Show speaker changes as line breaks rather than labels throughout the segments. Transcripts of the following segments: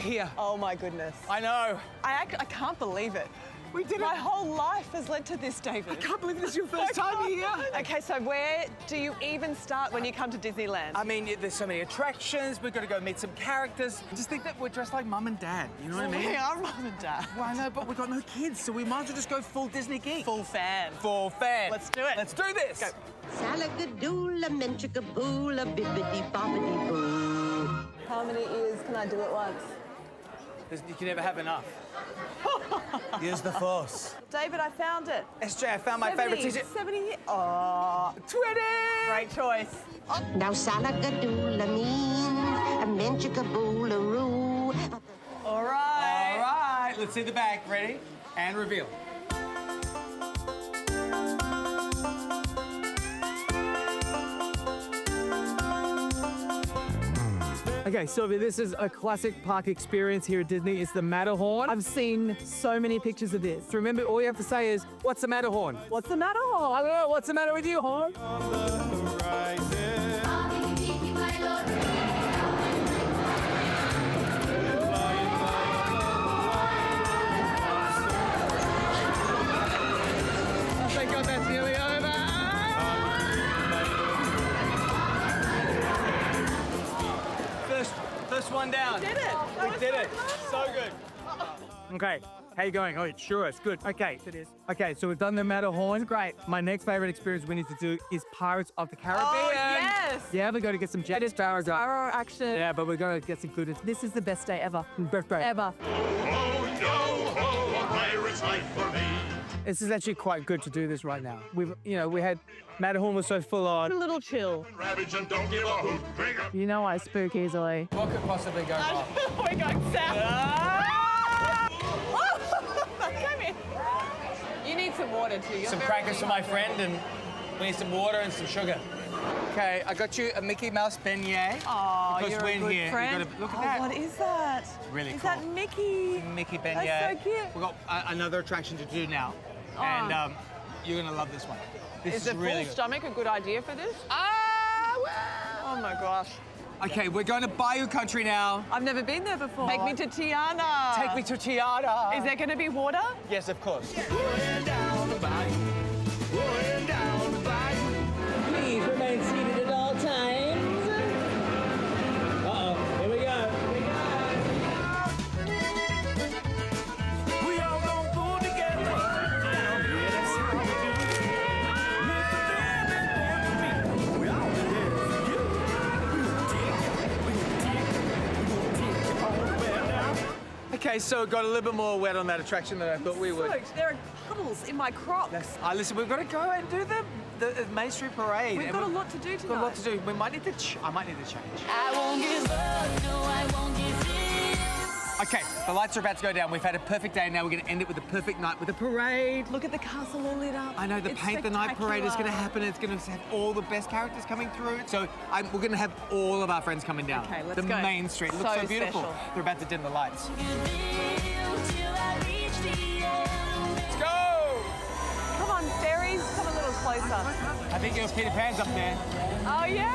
here.
Oh my goodness.
I know.
I can't believe it.
We did it.
My whole life has led to this, David.
I can't believe this is your first time here.
Okay, so where do you even start when you come to Disneyland?
I mean, there's so many attractions. We've got to go meet some characters. I just think that we're dressed like mum and dad. You know what I mean?
We are mum and dad.
Well, I know, but we've got no kids, so we might as well just go full Disney geek.
Full fan.
Full fan.
Let's do it.
Let's do this.
Go.
Salagadoola, menchikaboola, bibbidi bobbidi boo.
How many ears can I do at once?
You can never have enough. Use the force.
David, I found it.
SJ, I found my favourite t-shirt.
70. Oh,
20!
great choice.
Now salagadoola means a menchikaboola roo.
All right.
All right, let's see the back. Ready? And reveal.
Okay, Sylvia, this is a classic park experience here at Disney. It's the Matterhorn. I've seen so many pictures of this. Remember, all you have to say is, what's the Matterhorn? What's the Matterhorn? I don't know, what's the matter with you, Horn? Oh, thank God that's nearly over.
First one down.
We did it.
We did it. So good.
Okay, how you going? Oh, sure, it's good. Okay, it is. Okay, so we've done the Matterhorn. Great. My next favorite experience we need to do is Pirates of the Caribbean.
Oh, yes.
Yeah, we're going to get some jet sparrows.
Sparrow action.
Yeah, but we're going to get included.
This is the best day ever.
Best day
Ever.
Oh, yo ho, a pirate's life for me.
This is actually quite good to do this right now. We had Matterhorn was so full on.
A little chill.
Ravage and don't give a hoot. Drink it.
You know I spook easily.
What could possibly go wrong?
We're going south. Come in. You need some water too.
Some crackers for my friend, and we need some water and some sugar. Okay, I got you a Mickey Mouse beignet.
Oh,
because
you're
we're
a good
here.
friend.
You gotta look at
Oh,
that.
what is that?
Really
is
cool.
Is that Mickey?
Mickey beignet.
That's so cute.
We've got another attraction to do now,
Oh.
and you're gonna love this one. This
Is
is
the
really
full
good.
stomach a good idea for this? Oh my gosh.
Okay, we're going to Bayou Country now.
I've never been there before. Take me to Tiana.
Take me to Tiana.
Is there going to be water?
Yes, of course.
Going down the bayou. Going down the bayou.
Please remain seated at all times. Uh-oh, here we go.
We all gonna pull together. Yeah, that's how we do it. Mr. Ben and me. We all there for you. We gonna take it all the way down.
Okay, so it got a little bit more wet on that attraction than I thought we would.
Soaked. There are puddles in my Crocs.
Listen, we've got to go and do the Main Street Parade.
We've got a lot to do
We've
tonight.
got a lot to do. We might need to. I might need to change.
I won't give up, no, I won't give in.
Okay, the lights are about to go down. We've had a perfect day. Now we're going to end it with a perfect night with a parade.
Look at the castle all lit up.
I know the
It's
Paint the Night parade is going to
spectacular.
happen. It's going to have all the best characters coming through. So we're going to have all of our friends coming down.
Okay, let's
the
go.
Main Street. It looks so
So
beautiful.
special.
They're about to dim the lights.
Till I reach the end.
Let's go!
Come on, fairies, come a little closer.
I think your Peter Pan's up there.
Oh, yeah.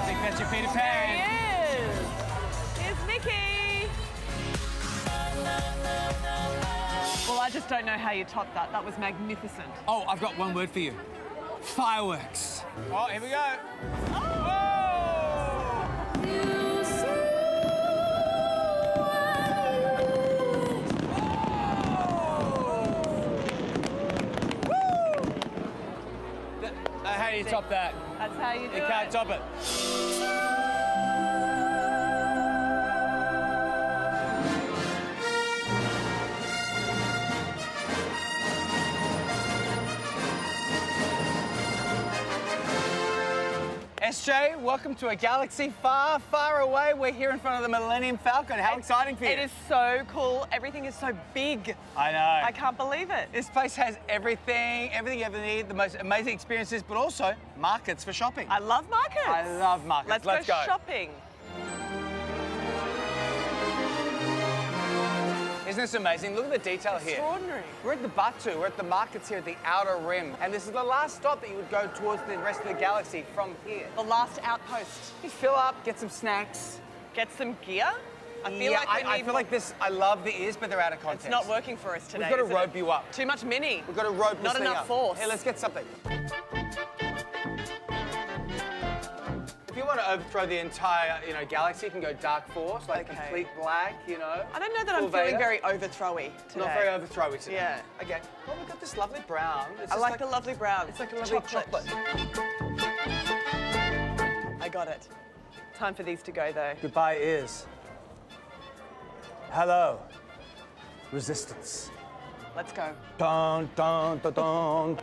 I think that's your Peter
There
Pan.
he is. Here's Mickey. Well, I just don't know how you topped that. That was magnificent.
Oh, I've got one word for you. Fireworks. Oh, here we go. Whoa! How do you top that?
That's how you do
You
it.
can't top it. SJ, welcome to a galaxy far, far away. We're here in front of the Millennium Falcon. How exciting for you.
It is so cool. Everything is so big.
I know.
I can't believe it.
This place has everything you ever need, the most amazing experiences, but also markets for shopping.
I love markets.
I love markets.
Let's go shopping.
Isn't this amazing? Look at the detail here.
Extraordinary.
We're at the Batu, we're at the markets here at the Outer Rim, and this is the last stop that you would go towards the rest of the galaxy from here.
The last outpost.
You fill up, get some snacks.
Get some gear. I feel like we
I
need
feel like this. I love the ears, but they're out of
It's
context.
not working for us today.
We've got to
is it?
rope you up.
Too much mini.
We've got to rope this
Not
thing
enough
up.
force.
Hey, let's get something. If you want to overthrow the entire, galaxy, you can go Dark Force, like
Okay.
complete black,
I don't know that
full
I'm feeling
Vader.
very overthrowy today.
Not very overthrowy today.
Yeah.
Okay. Well, we've got this lovely brown. It's
I
just
like the lovely brown.
It's like a lovely chocolate.
I got it. Time for these to go, though.
Goodbye, ears. Hello, resistance.
Let's go.
Dun, dun, dun, dun.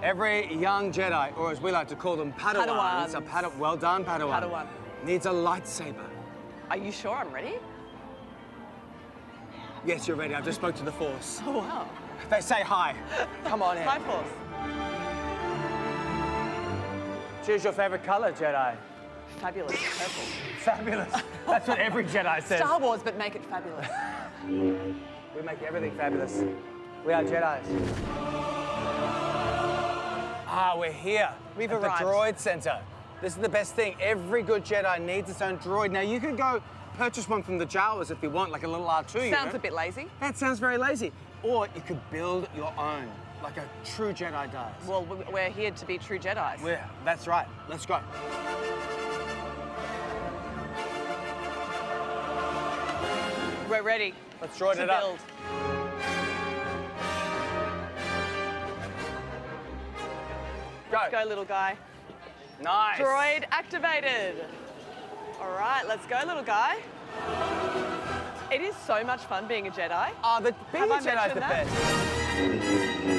Every young Jedi, or as we like to call them, Padawans, well done, Padawan,
Padawan.
needs a lightsaber.
Are you sure I'm ready?
Yes, you're ready. I've just spoke to the Force.
Oh, wow.
They say hi. Come on in.
Hi, Force.
Choose your favorite color, Jedi.
Fabulous. Purple.
Fabulous. That's what every Jedi says.
Star Wars, but make it fabulous.
We make everything fabulous. We are Jedis. Ah, we're here.
We've
at
arrived.
the Droid Center. This is the best thing. Every good Jedi needs its own droid. Now, you can go purchase one from the Jawas if you want, like a little R2.
Sounds a bit lazy.
That sounds very lazy. Or you could build your own, like a true Jedi does.
Well, we're here to be true Jedis.
That's right. Let's go.
We're ready.
Let's droid
to
it up.
build.
Go.
Go, little guy.
Nice.
Droid activated. All right, let's go, little guy. It is so much fun being a Jedi.
Oh, being a
Have I
Jedi's the
mentioned
best.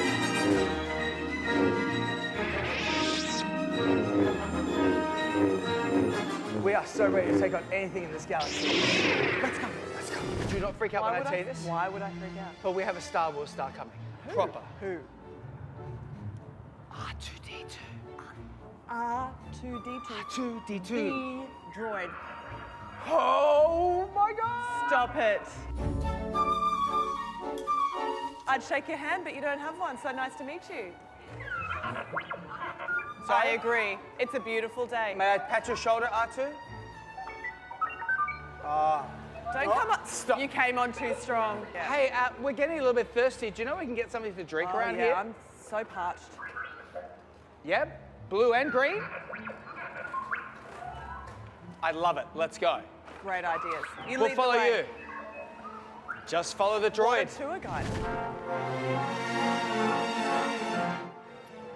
We are so ready to take on anything in this galaxy. Let's go. Let's go. Do not freak out when I tell you this.
Why would I freak out?
But we have a Star Wars star coming. Proper.
Who?
R2-D2.
R2-D2.
R2-D2.
The droid.
Oh my God!
Stop it. I'd shake your hand, but you don't have one, so nice to meet you. I agree. It's a beautiful day.
May I pat your shoulder, R2?
Don't come up.
Stop.
You came on too strong. Yeah.
Hey, we're getting a little bit thirsty. Do you know we can get something to drink around
yeah,
here?
I'm so parched.
Yep. Blue and green? I love it. Let's go.
Great ideas. You
We'll
lead
follow
the way.
you. Just follow the
What a
droid.
tour guide.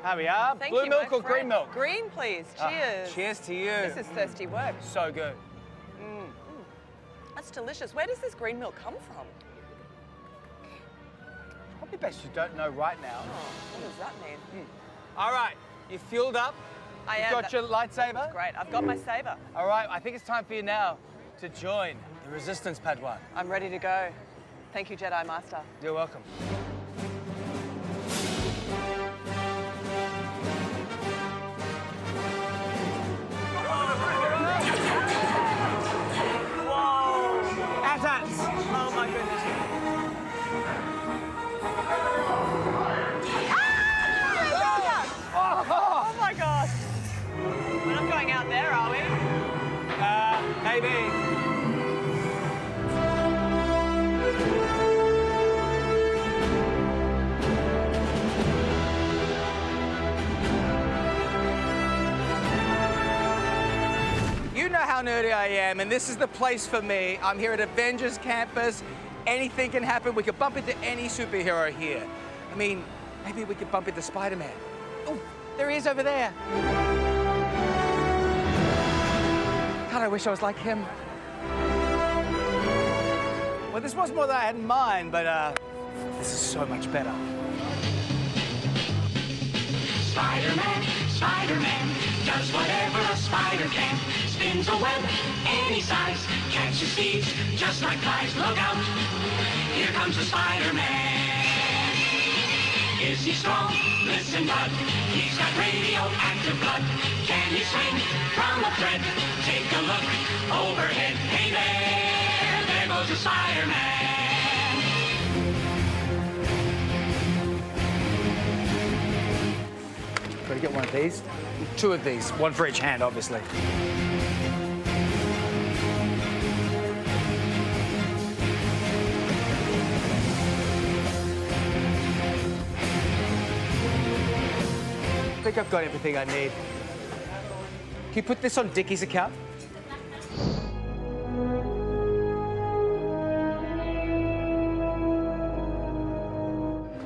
Here we are.
Thank
Blue
you,
milk
my
or green
friend.
milk?
Green, please. Cheers.
Cheers to you.
This is thirsty work.
So good.
That's delicious. Where does this green milk come from?
Probably best you don't know right now.
What does that mean?
All right. You fueled up?
I
You've
am.
got your lightsaber?
Great. I've got my saber.
All right. I think it's time for you now to join the Resistance, Padawan.
I'm ready to go. Thank you, Jedi Master.
You're welcome. Assets!
Oh my goodness. Oh my gosh. We're not going out there, are we?
Maybe. You know how nerdy I am, and this is the place for me. I'm here at Avengers Campus. Anything can happen. We could bump into any superhero here. I mean, maybe we could bump into Spider-Man. Oh, there he is over there. God, I wish I was like him. Well, this wasn't what I had in mind, but this is so much better.
Spider-Man, Spider-Man, does whatever a spider can. Spins a web any size, catches thieves just like flies. Look out, here comes the Spider-Man. Is he strong? Listen, bud, he's got radioactive blood. Can he swing from a thread? Take a look overhead. Hey there goes the Spider-Man.
get one of these. 2 of these, 1 for each hand, obviously. I think I've got everything I need. Can you put this on Dickie's account?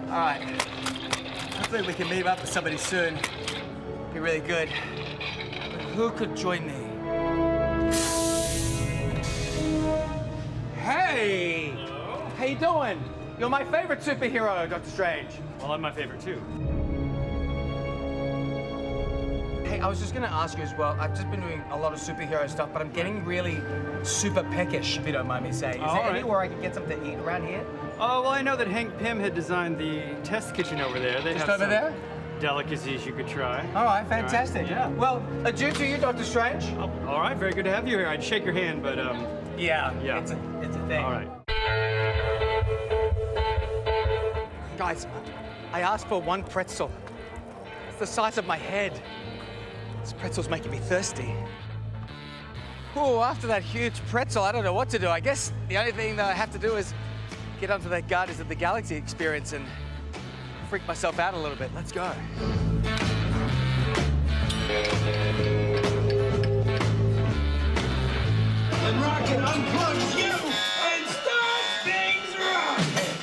All right. Hopefully we can meet up with somebody soon. Be really good. But who could join me? Hey!
Hello.
How you doing? You're my favorite superhero, Dr. Strange.
Well, I'm my favorite too.
Hey, I was just gonna ask you as well. I've just been doing a lot of superhero stuff, but I'm getting really super peckish, if you don't mind me saying. Is there anywhere I can get something to eat around here?
Oh, well, I know that Hank Pym had designed the test kitchen over there. They
Just
have
over
some
there?
delicacies you could try.
All right, fantastic.
Yeah.
Well, adieu to you, Dr. Strange.
Oh, all right, very good to have you here. I'd shake your hand, but
Yeah,
Yeah.
it's a thing.
all right.
Guys, I asked for 1 pretzel. It's the size of my head. This pretzel's making me thirsty. Oh, after that huge pretzel, I don't know what to do. I guess the only thing that I have to do is get onto that Guardians of the Galaxy experience and freak myself out a little bit. Let's go.
And Rocket unplugs you and starts things rocking.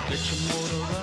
Get your motor running.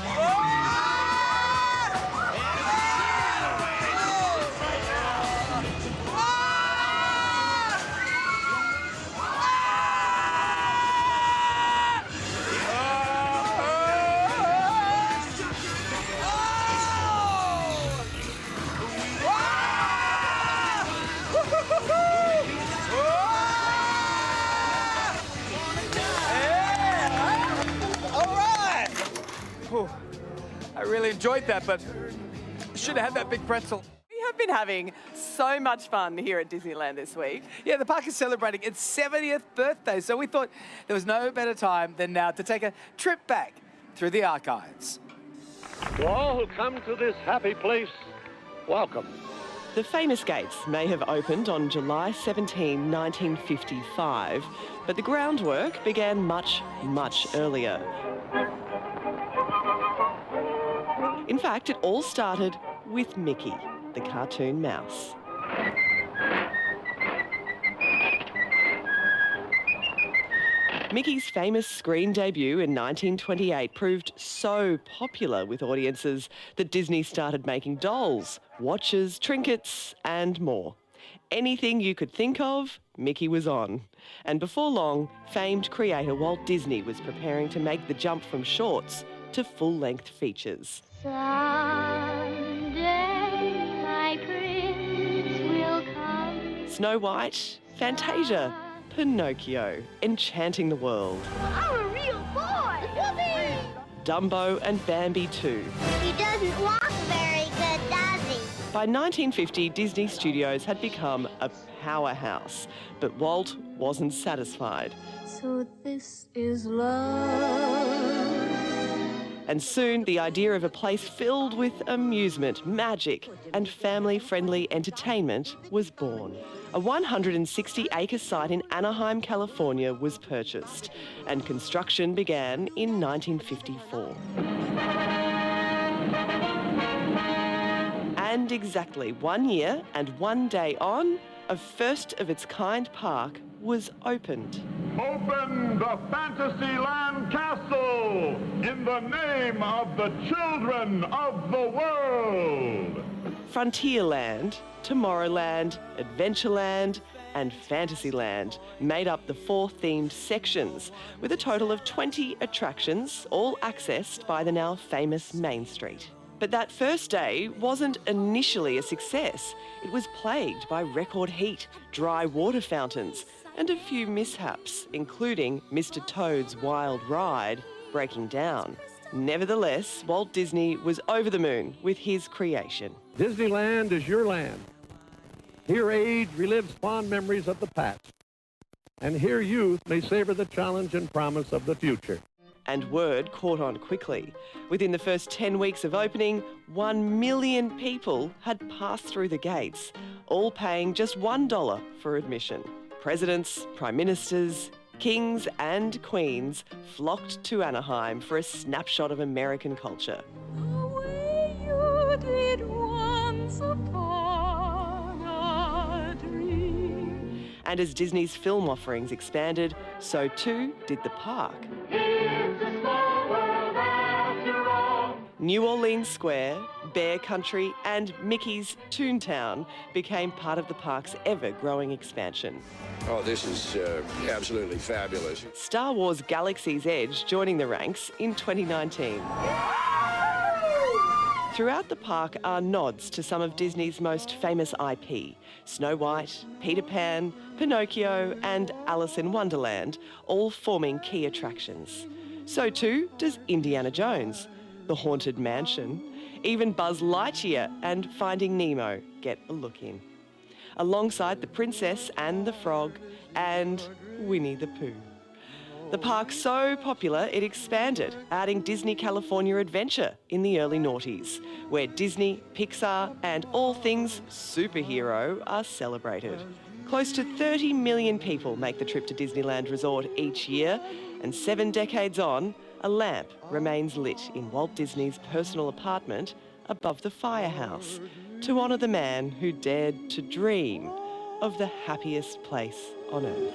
I really enjoyed that, but I should have had that big pretzel.
We have been having so much fun here at Disneyland this week.
Yeah, the park is celebrating its 70th birthday, so we thought there was no better time than now to take a trip back through the archives.
To all who come to this happy place, welcome.
The famous gates may have opened on July 17, 1955, but the groundwork began much, much earlier. In fact, it all started with Mickey, the cartoon mouse. Mickey's famous screen debut in 1928 proved so popular with audiences that Disney started making dolls, watches, trinkets, and more. Anything you could think of, Mickey was on. And before long, famed creator Walt Disney was preparing to make the jump from shorts to full-length features.
Someday my prince will come.
Snow White, Fantasia, Pinocchio, enchanting the world.
I'm a real boy. Whoopee!
Dumbo and Bambi too.
He doesn't walk very good, does he?
By 1950, Disney Studios had become a powerhouse, but Walt wasn't satisfied.
So this is love.
And soon, the idea of a place filled with amusement, magic, and family-friendly entertainment was born. A 160-acre site in Anaheim, California was purchased, and construction began in 1954. And exactly 1 year and 1 day on, a first-of-its-kind park was opened.
Open the Fantasyland Castle in the name of the children of the world.
Frontierland, Tomorrowland, Adventureland, and Fantasyland made up the 4 themed sections, with a total of 20 attractions, all accessed by the now famous Main Street. But that first day wasn't initially a success. It was plagued by record heat, dry water fountains, and a few mishaps, including Mr. Toad's Wild Ride breaking down. Nevertheless, Walt Disney was over the moon with his creation.
Disneyland is your land. Here age relives fond memories of the past. And here youth may savor the challenge and promise of the future.
And word caught on quickly. Within the first 10 weeks of opening, 1 million people had passed through the gates, all paying just $1 for admission. Presidents, prime ministers, kings and queens flocked to Anaheim for a snapshot of American culture.
The way you did once upon a dream.
And as Disney's film offerings expanded, so too did the park.
It's a small world after all.
New Orleans Square, Bear Country and Mickey's Toontown became part of the park's ever-growing expansion.
Oh, this is absolutely fabulous.
Star Wars Galaxy's Edge joining the ranks in 2019. Throughout the park are nods to some of Disney's most famous IP: Snow White, Peter Pan, Pinocchio and Alice in Wonderland, all forming key attractions. So too does Indiana Jones, the Haunted Mansion. Even Buzz Lightyear and Finding Nemo get a look in. Alongside the Princess and the Frog and Winnie the Pooh. The park's so popular it expanded, adding Disney California Adventure in the early noughties, where Disney, Pixar and all things superhero are celebrated. Close to 30 million people make the trip to Disneyland Resort each year, and 7 decades on, a lamp remains lit in Walt Disney's personal apartment above the firehouse to honour the man who dared to dream of the happiest place on earth.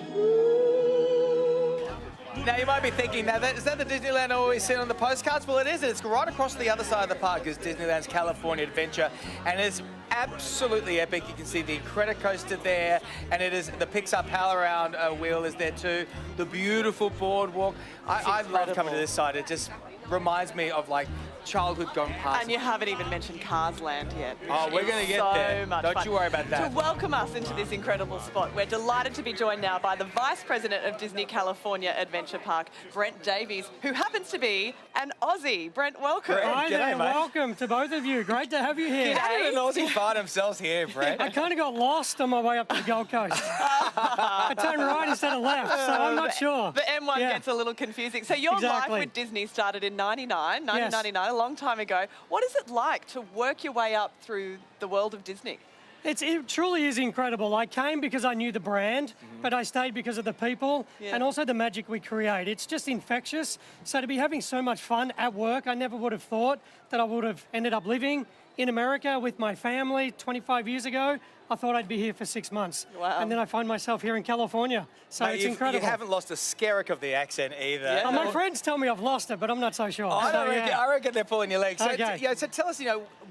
Now, you might be thinking, now, is that the Disneyland I always see on the postcards? Well, it is. It's right across the other side of the park is Disneyland's California Adventure, and it's absolutely epic. You can see the Incredicoaster there, and it is the Pixar Pal Around wheel is there too. The beautiful boardwalk. I love coming to this side. It just reminds me of like childhood gone past.
And you haven't even mentioned Cars Land yet.
Oh, we're going to get there.
Much
Don't
fun.
you worry about that.
To welcome us into this incredible spot, we're delighted to be joined now by the Vice President of Disney California Adventure Park, Brent Davies, who happens to be an Aussie. Brent, welcome.
Hi there,
mate.
welcome to both of you. Great to have you here.
How did an Aussie find themselves here, Brett?
I kind of got lost on my way up to the Gold Coast. I turned right instead of left, so I'm not sure.
The M1 gets a little confusing. So your
Exactly.
life with Disney started in 1999, a long time ago. What is it like to work your way up through the world of Disney?
It truly is incredible. I came because I knew the brand, but I stayed because of the people and also the magic we create. It's just infectious. So to be having so much fun at work, I never would have thought that I would have ended up living in America with my family 25 years ago. I thought I'd be here for 6 months.
Wow.
And then I find myself here in California. So
Mate,
it's incredible.
You haven't lost a skerrick of the accent either.
Yeah. My friends tell me I've lost it, but I'm not so sure.
I reckon they're pulling your legs. So,
Okay.
so tell us,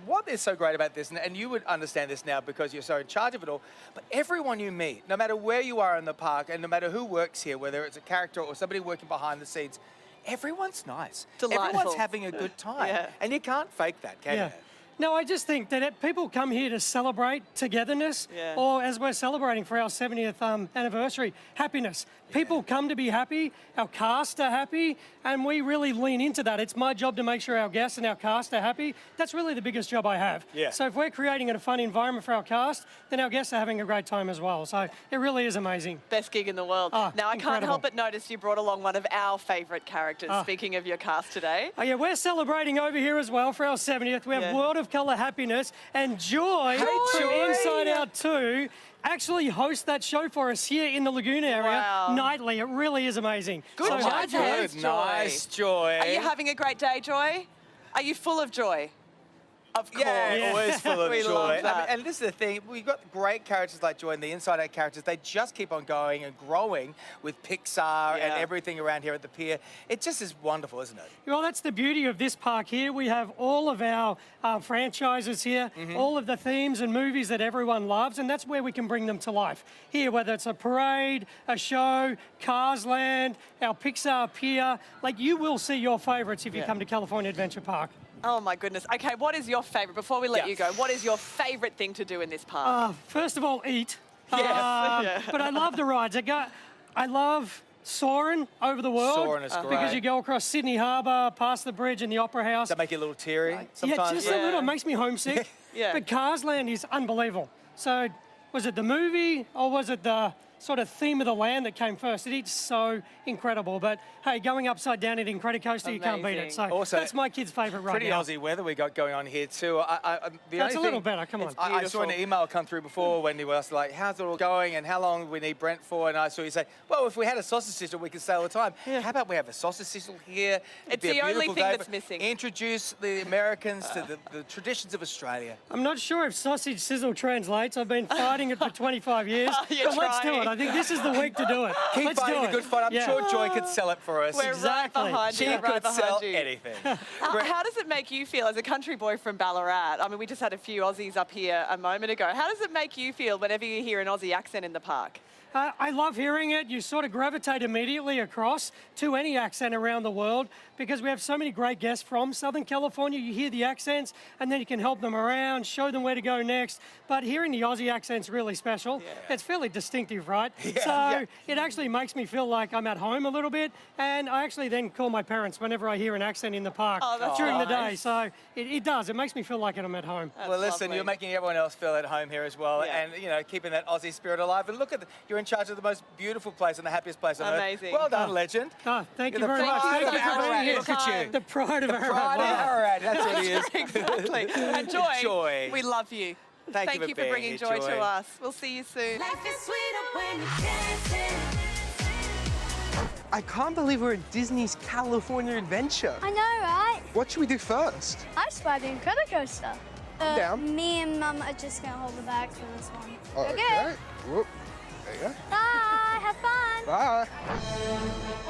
what is so great about this, and you would understand this now because you're so in charge of it all, but everyone you meet, no matter where you are in the park and no matter who works here, whether it's a character or somebody working behind the scenes, everyone's nice.
Delightful.
Everyone's having a good time.
Yeah.
And you can't fake that, can you?
No, I just think that people come here to celebrate togetherness, or as we're celebrating for our 70th anniversary, happiness. People come to be happy, our cast are happy, and we really lean into that. It's my job to make sure our guests and our cast are happy. That's really the biggest job I have.
Yeah.
So if we're creating a fun environment for our cast, then our guests are having a great time as well. So it really is amazing.
Best gig in the world.
Oh,
now, I can't
incredible.
help but notice you brought along one of our favourite characters, speaking of your cast today.
Oh yeah, we're celebrating over here as well for our 70th. We have World of Colour Happiness and Joy from
Joy.
Inside Out 2 actually host that show for us here in the Lagoon area nightly. It really is amazing.
Good
So
job,
hard
Joy.
work.
Joy.
Nice, Joy.
Are you having a great day, Joy? Are you full of joy? Of course.
Yeah, always full of
We
joy.
love that.
And this is the thing, we've got great characters like Joy and the Inside Out characters. They just keep on going and growing with Pixar and everything around here at the pier. It just is wonderful, isn't it?
Well, that's the beauty of this park here. We have all of our franchises here, all of the themes and movies that everyone loves, and that's where we can bring them to life. Here, whether it's a parade, a show, Cars Land, our Pixar Pier, like you will see your favourites if you come to California Adventure Park.
Oh my goodness. Okay, what is your favourite, before we let you go, what is your favourite thing to do in this park?
First of all, eat.
Yes.
But I love the rides. I love soaring over the world.
Soaring is great.
Because you go across Sydney Harbour, past the bridge and the Opera House.
Does that make you a little teary sometimes?
Yeah, just a little. It makes me homesick.
Yeah.
But Cars Land is unbelievable. So, was it the movie or was it the sort of theme of the land that came first. It is so incredible. But hey, going upside down at Incredicoaster, you can't beat it. So
Also,
that's my kid's favourite right
Pretty
now.
Aussie weather we got going on here too.
That's a little better, come on.
I saw an email come through before when he was like, how's it all going and how long we need Brent for? And I saw you say, well, if we had a sausage sizzle, we could stay all the time. How about we have a sausage sizzle here?
It's the only thing that's missing.
Introduce the Americans to the traditions of Australia.
I'm not sure if sausage sizzle translates. I've been fighting it for 25 years. But let's do it. I think this is the week to do it.
Keep
Let's
fighting
do
the
it.
good fight. I'm
Yeah.
sure Joy could sell it for us.
We're
Exactly.
right behind
She
you.
could
Right behind
sell
you.
anything.
How does it make you feel as a country boy from Ballarat? I mean, we just had a few Aussies up here a moment ago. How does it make you feel whenever you hear an Aussie accent in the park?
I love hearing it. You sort of gravitate immediately across to any accent around the world because we have so many great guests from Southern California. You hear the accents and then you can help them around, show them where to go next. But hearing the Aussie accent's really special. It's fairly distinctive, right? It actually makes me feel like I'm at home a little bit. And I actually then call my parents whenever I hear an accent in the park during the day. So it does. It makes me feel like I'm at home.
Well, listen, you're making everyone else feel at home here as well, and you know, keeping that Aussie spirit alive. And look at you're in charge of the most beautiful place and the happiest place on
Amazing.
earth. Well done, legend.
Thank you
You're the
very much.
pride
Thank
of
you for being
Ararat.
here.
Look at you.
The pride of Ararat.
Pride of
Wow.
Ararat. That's what he is.
Exactly. And Joy,
Joy.
we love you.
Thank you for
you for
being
bringing
here,
joy
Joy.
to us. We'll see you soon.
Life is sweeter when you're dancing.
I can't believe we're at Disney's California Adventure.
I know, right?
What should we do first?
I spy the Incredicoaster.
Down.
Me and Mum are just going to hold the bags for this one.
Okay. Whoop. There you go.
Bye. Have fun.
Bye.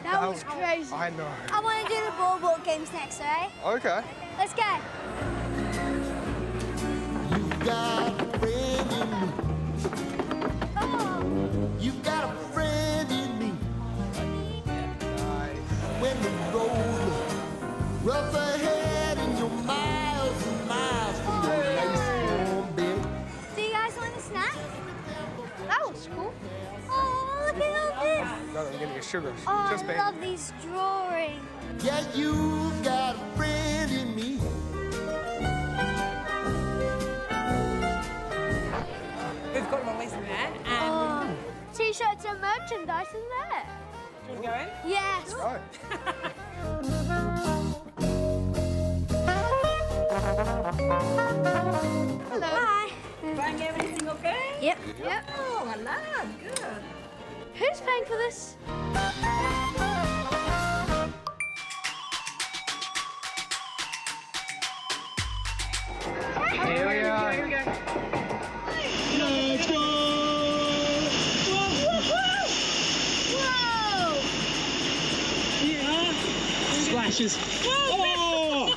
That was crazy.
I know.
I want to do the ball games next, alright?
Okay.
Let's go.
Got a friend in me.
Oh.
You got a friend in me. When the road rough ahead and you're miles and miles from your nice warm bed.
Do you guys want a snack? That was cool. Oh, look at all this.
No, I'm getting your sugar.
Oh,
Just
I
baby.
love these drawings.
Yeah, you got a friend in me.
We've got Release Man and
Oh, t-shirts and merchandise in there.
do you want to go in?
Yes.
Right.
Hello. Hi.
Buying everything okay?
Yep. Yep.
Oh, hello, good.
Who's paying for this?
Here we are.
Here we go.
Let's go!
Whoa!
Yeah. Splashes. Oh!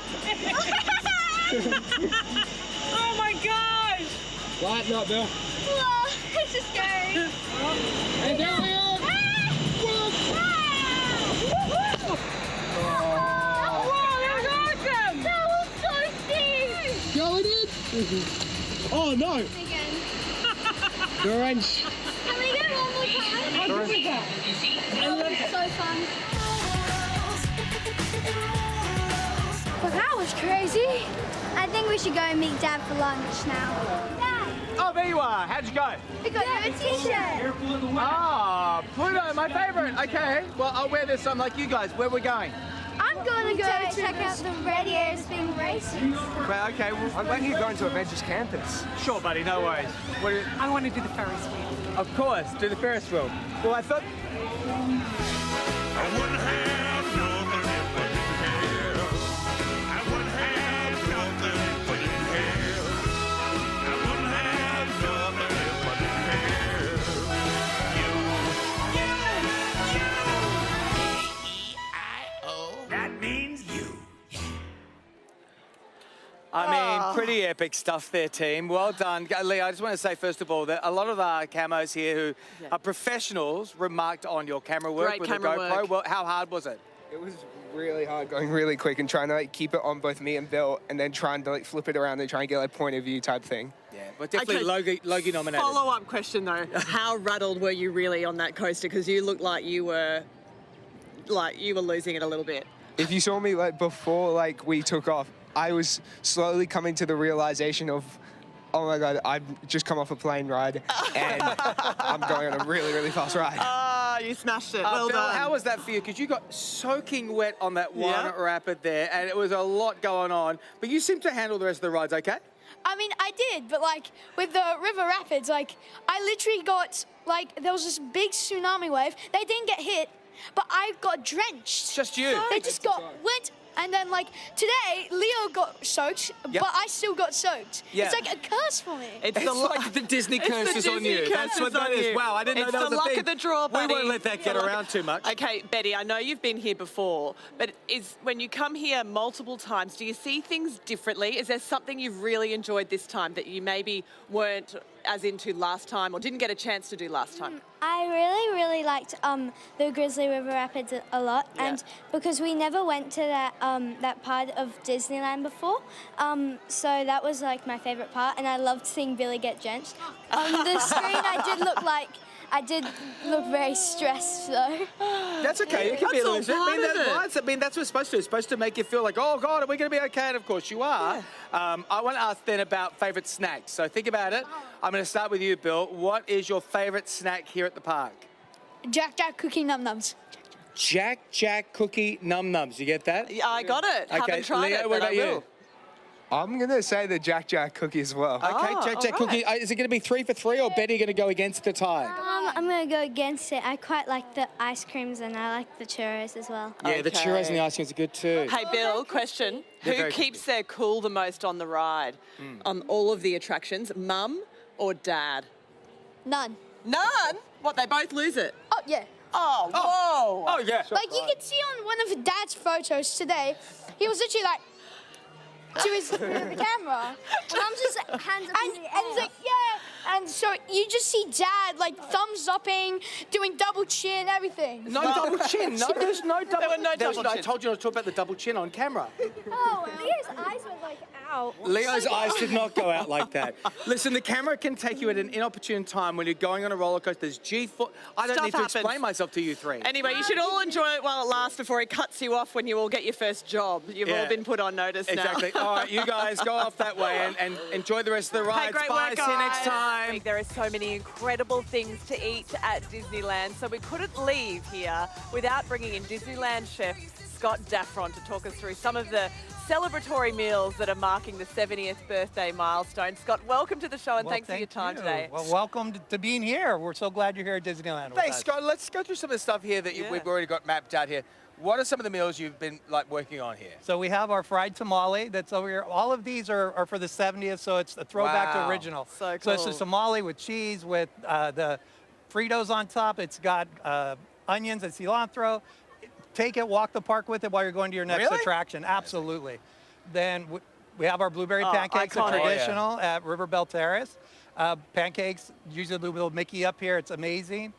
Oh my gosh!
Lighten up, Bill.
Whoa! This is scary.
And down we are.
Wow, that was awesome!
That was so steep.
Go it in. Oh no.
Again.
The orange.
Can we go one more time?
How did we go?
That was so fun. Well, that was crazy. I think we should go and meet Dad for lunch now. Dad,
Oh, there you are. How'd you go?
we got you a t-shirt.
Ah, Pluto, my favourite. Okay, well, I'll wear this on like you guys. Where are we going?
I'm going to go check out the radio spin races.
Well, okay, well,
I'm glad you're going to Avengers Campus.
sure, buddy, no worries. What do you,
I want to do the Ferris wheel.
of course, do the Ferris wheel. Well, I thought...
I wouldn't have nothing if I didn't have. I wouldn't have nothing if I didn't have. I wouldn't have nothing if I didn't have you.
Pretty epic stuff there, team. Well done. Lee, I just want to say, first of all, that a lot of our camos here who are professionals remarked on your camera work
Great
with
camera
the GoPro.
work.
Well, how hard was it?
It was really hard, going really quick and trying to like keep it on both me and Bill, and then trying to like flip it around and try and get like point of view type thing.
Yeah, but definitely Logie nominated.
Follow-up question though: how rattled were you really on that coaster? Because you looked like you were losing it a little bit.
If you saw me like before like we took off, I was slowly coming to the realization of, oh my God, I've just come off a plane ride and I'm going on a really, really fast ride.
Ah, you smashed it. Well
Bill,
done.
how was that for you? Because you got soaking wet on that one rapid there, and it was a lot going on. But you seemed to handle the rest of the rides okay?
I mean, I did, but like with the river rapids, like I literally got like there was this big tsunami wave. They didn't get hit, but I got drenched.
Just you?
They just got went. And then, like, today, Leo got soaked, but I still got soaked.
Yeah.
It's like a curse for me.
It's like the Disney curse is on you. That's what that is. Wow, I didn't know that was a thing.
It's the luck of the draw, buddy.
We won't let that get around too much.
Okay, Betty, I know you've been here before, but when you come here multiple times, do you see things differently? Is there something you've really enjoyed this time that you maybe weren't as into last time or didn't get a chance to do last time?
I really, really liked the Grizzly River Rapids a lot, and because we never went to that part of Disneyland before, so that was like my favorite part, and I loved seeing Billy get drenched. On the screen, I did look very stressed though.
That's okay. It can be a little bit. I mean, that's what it's supposed to do. It's supposed to make you feel like, oh God, are we going to be okay? And of course you are. I want to ask then about favourite snacks. So think about it. I'm going to start with you, Bill. What is your favourite snack here at the park?
Jack Jack Cookie Num Nums.
Jack Jack Cookie Num Nums. You get that?
Yeah, I got it.
Okay,
Haven't tried
Leo,
it,
what
but
about
I will.
you?
I'm going to say the Jack Jack cookie as well.
Okay, Jack Jack Cookie. Is it going to be 3 for 3 or Betty going to go against the tide?
I'm going to go against it. I quite like the ice creams and I like the churros as well.
Yeah, the churros and the ice creams are good too.
Hey, Bill, question. Who keeps their cool the most on the ride? On all of the attractions, Mum or Dad?
None.
None? What, they both lose it?
Oh, yeah.
Oh, whoa.
Oh, yeah.
Like you can see on one of Dad's photos today, he was literally like to the camera. And I'm just hands up in the air. And he's like, yeah. And so you just see Dad like thumbs upping, doing double chin, everything.
No double chin. No, there's no double.
There were no double
I
chin.
told you not to talk about the double chin on camera.
Oh, Leo's eyes went like out.
Leo's eyes did not go out like that. Listen, the camera can take you at an inopportune time when you're going on a roller coaster. There's G4. I don't
Stuff
need to
happens.
explain myself to you three.
Anyway, you should all enjoy it while it lasts before it cuts you off when you all get your first job. You've all been put on notice now.
Exactly. All right, you guys go off that way and enjoy the rest of the ride.
Hey, great
Bye.
work,
See you next
guys.
time.
There are so many incredible things to eat at Disneyland, so we couldn't leave here without bringing in Disneyland chef Scott Daffron to talk us through some of the celebratory meals that are marking the 70th birthday milestone. Scott, welcome to the show and thanks for your time today.
Well, welcome to being here. We're so glad you're here at Disneyland with
Thanks,
us.
Scott. Let's go through some of the stuff here that we've already got mapped out here. What are some of the meals you've been working on here?
So we have our fried tamale that's over here. All of these are for the 70th, so it's a throwback to original.
So
So it's
cool.
a tamale with cheese, with the Fritos on top. It's got onions and cilantro. Take it, walk the park with it while you're going to your next attraction. Absolutely. Then we have our blueberry pancakes, are traditional at River Bell Terrace. Pancakes, usually a little Mickey up here. It's amazing.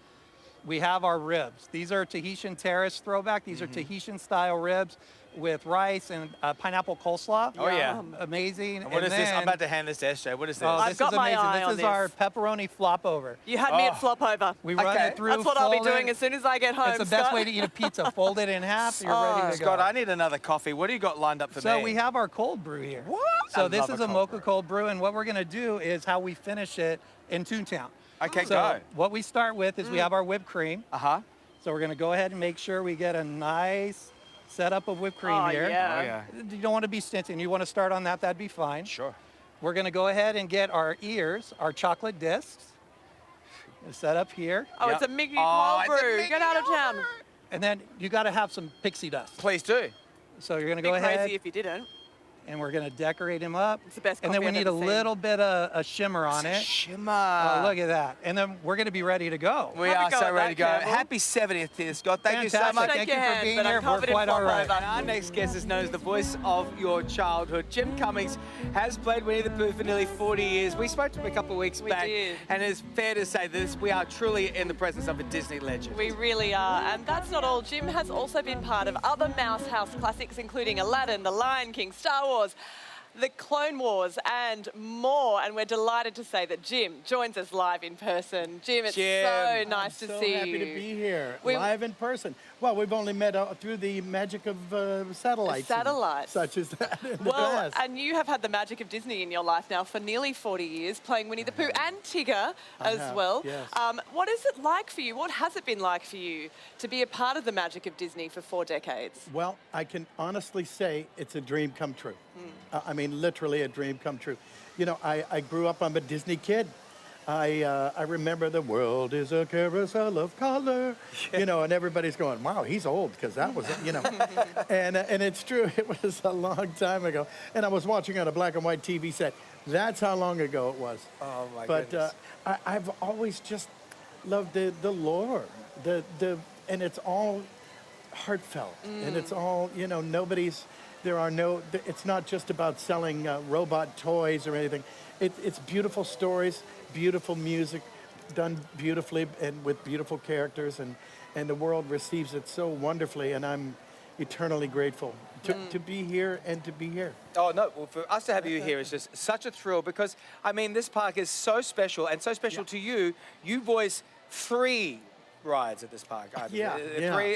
We have our ribs. These are Tahitian Terrace throwback. These are Tahitian style ribs with rice and pineapple coleslaw.
Oh, yeah.
Amazing.
And what is this? I'm about to hand this to SJ. What is this?
Oh, this
I've got
is
my
amazing.
eye
This
on
is
this.
our pepperoni flop over.
You had me at flop over.
We run it through.
That's what I'll be
fold it.
doing as soon as I get home.
It's the best
Scott.
way to eat a pizza. Fold it in half, you're ready to go.
Scott, I need another coffee. What do you got lined up for me?
So we have our cold brew here.
What?
So
I
this
love
is
a
a
cold
mocha cold brew, and what we're going to do is how we finish it in Toontown.
Okay,
so
go.
What we start with is we have our whipped cream.
Uh-huh.
So we're going to go ahead and make sure we get a nice setup of whipped cream here.
Yeah.
Oh, yeah.
You don't want to be stinting. You want to start on that, that'd be fine.
Sure.
We're going to go ahead and get our ears, our chocolate discs, set up here.
Oh, it's a Mickey cold brew. Get out of town.
And then you got to have some pixie dust.
Please do.
So you're going to
Be
go ahead.
crazy if you didn't.
and we're going to decorate him up.
It's the best
And then
coffee
we
I've
need a
ever seen.
little bit of a shimmer on it.
Shimmer.
Oh, look at that. And then we're going to be ready to go.
We
Have a
are
go
so
at
ready to
that,
go.
Campbell.
Happy 70th, dear Scott. Thank you so
Fantastic.
much.
Thank you
hand,
for being
but I'm
here. We're
covered in
quite all
flop
right.
over.
Our next guest is known as the voice of your childhood. Jim Cummings has played Winnie the Pooh for nearly 40 years. We spoke to him a couple of weeks back,
did.
and it's fair to say this: we are truly in the presence of a Disney legend.
We really are. And that's not all. Jim has also been part of other Mouse House classics, including Aladdin, The Lion King, Star Wars, The Clone Wars, and more. And we're delighted to say that Jim joins us live in person. Jim, it's so nice to see you.
Happy to be here,
We-
live in person. Well, we've only met through the magic of satellites. and
Satellites.
Such as that in the
Well,
past.
and you have had the magic of Disney in your life now for nearly 40 years, playing Winnie the Pooh and Tigger as
have,
well.
yes.
What is it like for you? What has it been like for you to be a part of the magic of Disney for 4 decades?
Well, I can honestly say it's a dream come true. I mean, literally a dream come true. You know, I grew up, I'm a Disney kid. I remember the world is a carousel of color, you know, and everybody's going, wow, he's old, because that was, you know. And it's true, it was a long time ago. And I was watching on a black and white TV set. That's how long ago it was.
Oh, my
But
goodness.
I've always just loved the lore, and it's all heartfelt, and it's all, you know, it's not just about selling robot toys or anything. It's beautiful stories, beautiful music, done beautifully and with beautiful characters, and the world receives it so wonderfully, and I'm eternally grateful to be here and to be here.
Oh, no, well, for us to have you here is just such a thrill because, I mean, this park is so special and so special to you. You voice 3 rides at this park.
Yeah,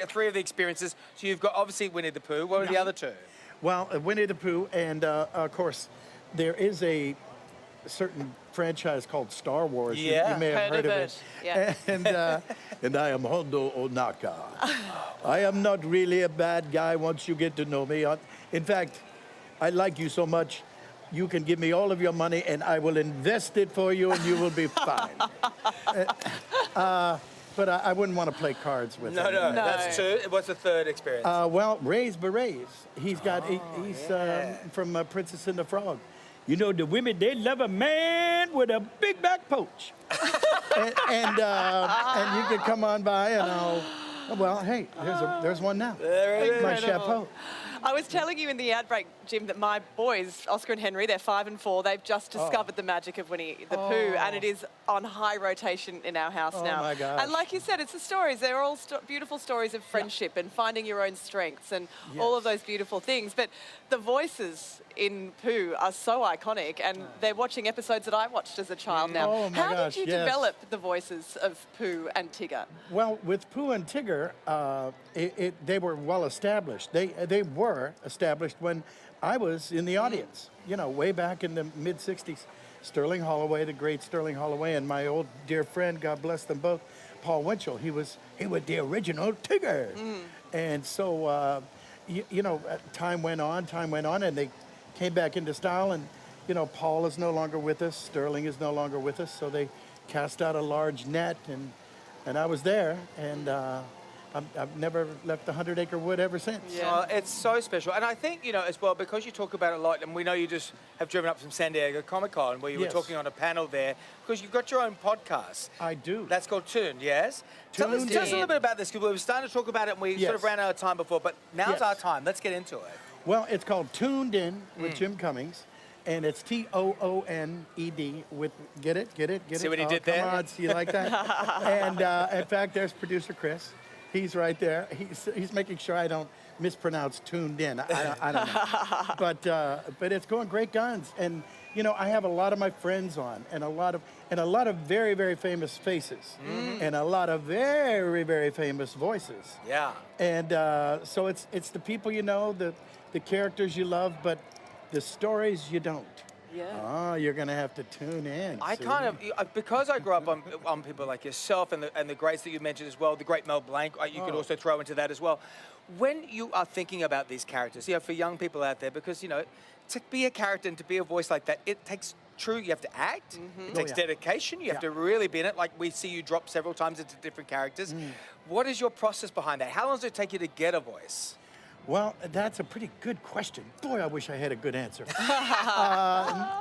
Three of the experiences. So you've got, obviously, Winnie the Pooh. What are the other 2?
Well, Winnie the Pooh, and of course, there is a certain franchise called Star Wars. You may have heard of it.
Yeah.
And I am Hondo Onaka. I am not really a bad guy once you get to know me. In fact, I like you so much, you can give me all of your money and I will invest it for you and you will be fine. But I wouldn't want to play cards with him.
No, that's 2. What's the 3rd experience?
Well, Ray's Berets. He's from Princess and the Frog. You know, the women, they love a man with a big back porch. and you can come on by and well, hey, there's one now.
There it is.
My chapeau.
I was telling you in the ad break, Jim, that my boys, Oscar and Henry, they're 5 and 4, they've just discovered the magic of Winnie the Pooh, and it is on high rotation in our house now.
Oh, my gosh.
And like you said, it's the stories. They're all beautiful stories of friendship and finding your own strengths and all of those beautiful things. But the voices in Pooh are so iconic, and they're watching episodes that I watched as a child now.
Oh, my
How
gosh,
did you
yes.
develop the voices of Pooh and Tigger?
Well, with Pooh and Tigger, they were well established. They were established when I was in the audience, you know, way back in the mid-'60s. Sterling Holloway, the great Sterling Holloway, and my old dear friend, God bless them both, Paul Winchell, he was the original Tigger. And so, you know, time went on, and they came back into style, and, you know, Paul is no longer with us, Sterling is no longer with us, so they cast out a large net, and I was there, and I've never left the 100-acre wood ever since.
Yeah. It's so special. And I think, you know, as well, because you talk about it a lot, and we know you just have driven up from San Diego Comic-Con, where you were talking on a panel there, because you've got your own podcast.
I do.
That's called Tuned, yes? Tell us a little bit about this, because we were starting to talk about it, and we sort of ran out of time before, but now's our time. Let's get into it.
Well, it's called Tuned In with Jim Cummings, and it's Tooned with, get it?
See what he did there?
Come on, see you like that? And in fact, there's producer Chris. He's right there. He's making sure I don't mispronounce tuned in. I don't know. But it's going great guns. And you know, I have a lot of my friends on, and a lot of very, very famous faces, and a lot of very, very famous voices.
Yeah.
And so it's the people you know, the characters you love, but the stories you don't.
Yeah.
Oh, you're going to have to tune in.
I
see?
kind of, because I grew up on people like yourself and the greats that you mentioned as well, the great Mel Blanc, you could also throw into that as well. When you are thinking about these characters, you know, for young people out there, because, you know, to be a character and to be a voice like that, it takes you have to act, it takes dedication, you have to really be in it. Like we see you drop several times into different characters. What is your process behind that? How long does it take you to get a voice?
Well, that's a pretty good question. Boy, I wish I had a good answer.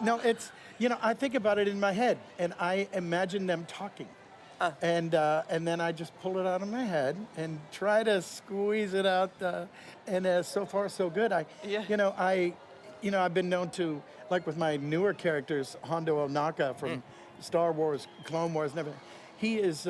No, it's, you know, I think about it in my head, and I imagine them talking. And then I just pull it out of my head and try to squeeze it out. And so far, so good. You know, I've been known to, like with my newer characters, Hondo Ohnaka from Star Wars, Clone Wars, and everything. He is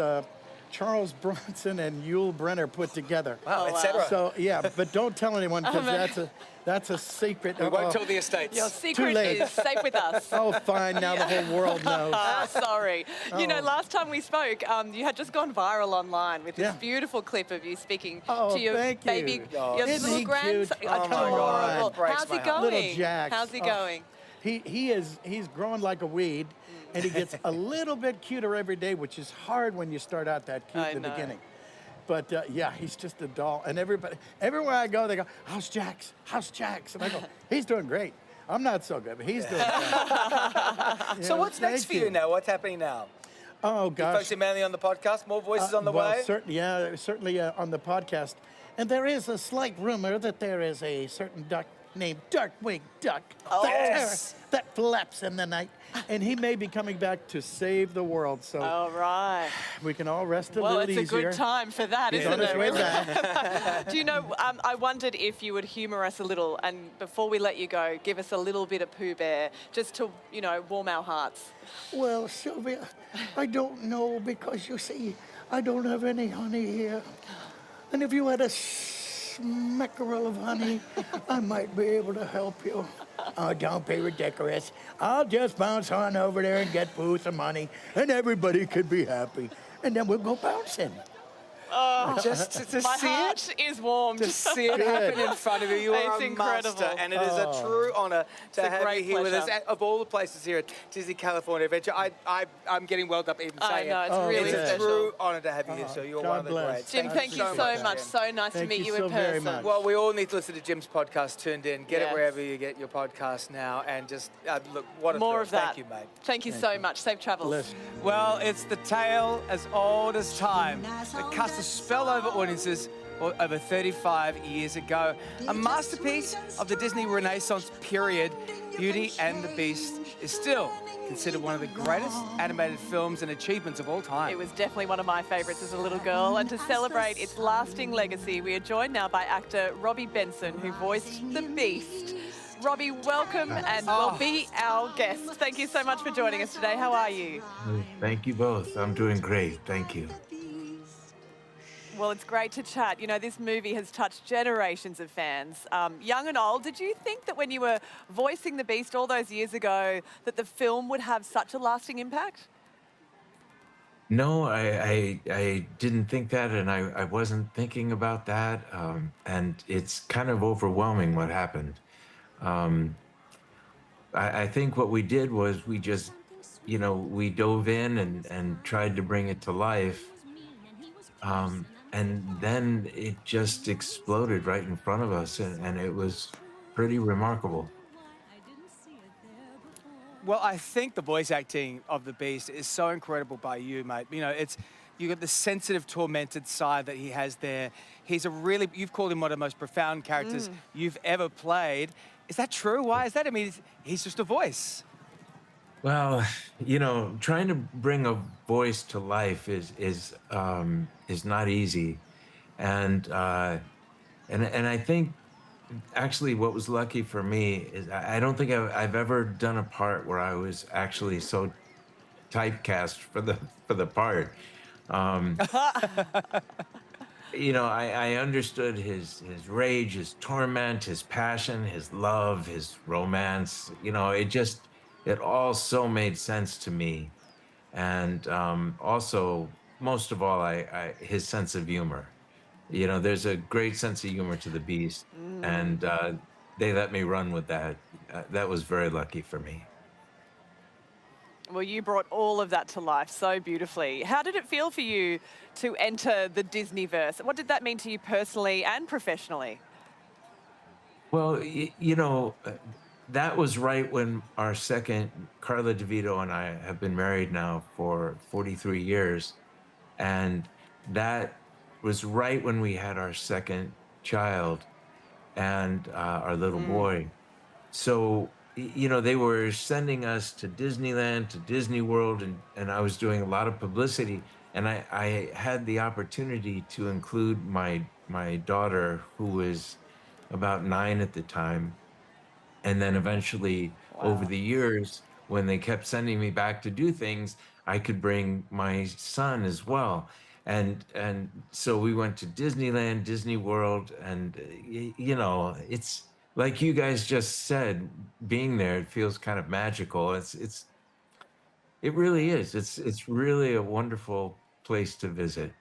Charles Bronson and Yul Brynner put together.
Wow, etc.
So yeah, but don't tell anyone because that's a secret.
We won't tell the estates.
Your secret is safe with us.
Oh, fine. Now the whole world knows.
Sorry. You know, last time we spoke, you had just gone viral online with this beautiful clip of you speaking to your baby, your
Isn't
little
he
grandson.
cute? Oh, my
Adorable.
God.
How's he going?
Little Jax.
How's he going?
He's growing like a weed, and he gets a little bit cuter every day, which is hard when you start out that cute in the beginning. But yeah, he's just a doll, and everywhere I go, they go, "How's Jax? How's Jax?" And I go, "He's doing great. I'm not so good, but he's doing great."
So what's next for you now? What's happening now?
Oh gosh,
you focusing mainly on the podcast. More voices on the way.
Certainly on the podcast. And there is a slight rumor that there is a certain duck named Darkwing Duck that flaps in the night, and he may be coming back to save the world. So
all right,
we can all rest a little easier.
Well, it's a good time for that,
He's
isn't
on his
it?
way back.
Do you know? I wondered if you would humour us a little, and before we let you go, give us a little bit of Pooh Bear, just to warm our hearts.
Well, Sylvia, I don't know because you see, I don't have any honey here, and if you had a smackerel of honey, I might be able to help you. Oh, don't be ridiculous. I'll just bounce on over there and get Pooh some honey, and everybody could be happy. And then we'll go bouncing.
Oh,
just to
my
see
heart is warmed.
To see it happen in front of you, you are
It's
a
incredible.
master, and it is a true honour to
It's a
have you
great
here with us.
pleasure.
Of all the places here at Disney California Adventure, I'm getting welled up even saying
I know, it's really
It's a
special.
true honour to have you here, so you're one of the greats.
Jim, thank you so much.
Jim.
So nice to meet you in person.
Well, we all need to listen to Jim's podcast, Tuned In. Get
Yes.
it wherever you get your podcast now, and just look, what a
More
thrill.
of that.
Thank you, mate.
Thank you so much. Safe travels.
Well, it's the tale as old as time that cast a spell over audiences over 35 years ago. A masterpiece of the Disney Renaissance period, Beauty and the Beast is still considered one of the greatest animated films and achievements of all time.
It was definitely one of my favourites as a little girl, and to celebrate its lasting legacy, we are joined now by actor Robbie Benson, who voiced the Beast. Robbie, welcome and will be our guest. Thank you so much for joining us today. How are you?
Thank you both. I'm doing great. Thank you.
Well, it's great to chat. You know, this movie has touched generations of fans, young and old. Did you think that when you were voicing the Beast all those years ago that the film would have such a lasting impact?
No, I didn't think that, and I wasn't thinking about that. And it's kind of overwhelming what happened. I think what we did was we just, we dove in and tried to bring it to life. And then it just exploded right in front of us, and it was pretty remarkable.
Well, I think the voice acting of the Beast is so incredible by you, mate. You got the sensitive, tormented side that he has there. You've called him one of the most profound characters you've ever played. Is that true? Why is that? I mean, he's just a voice.
Well, trying to bring a voice to life is not easy, and I think actually what was lucky for me is I don't think I've ever done a part where I was actually so typecast for the part. I understood his rage, his torment, his passion, his love, his romance. It all so made sense to me. And also, most of all, his sense of humor. There's a great sense of humor to the Beast, and they let me run with that. That was very lucky for me.
Well, you brought all of that to life so beautifully. How did it feel for you to enter the Disneyverse? What did that mean to you personally and professionally?
Well, that was right when our second, Carla DeVito and I have been married now for 43 years. And that was right when we had our second child. and our little boy. So, you know, they were sending us to Disneyland, to Disney World, and I was doing a lot of publicity. And I had the opportunity to include my daughter, who was about 9 at the time. And then eventually, over the years, when they kept sending me back to do things, I could bring my son as well. And so we went to Disneyland, Disney World, and you know, it's like you guys just said, being there, it feels kind of magical. It really is. It's really a wonderful place to visit.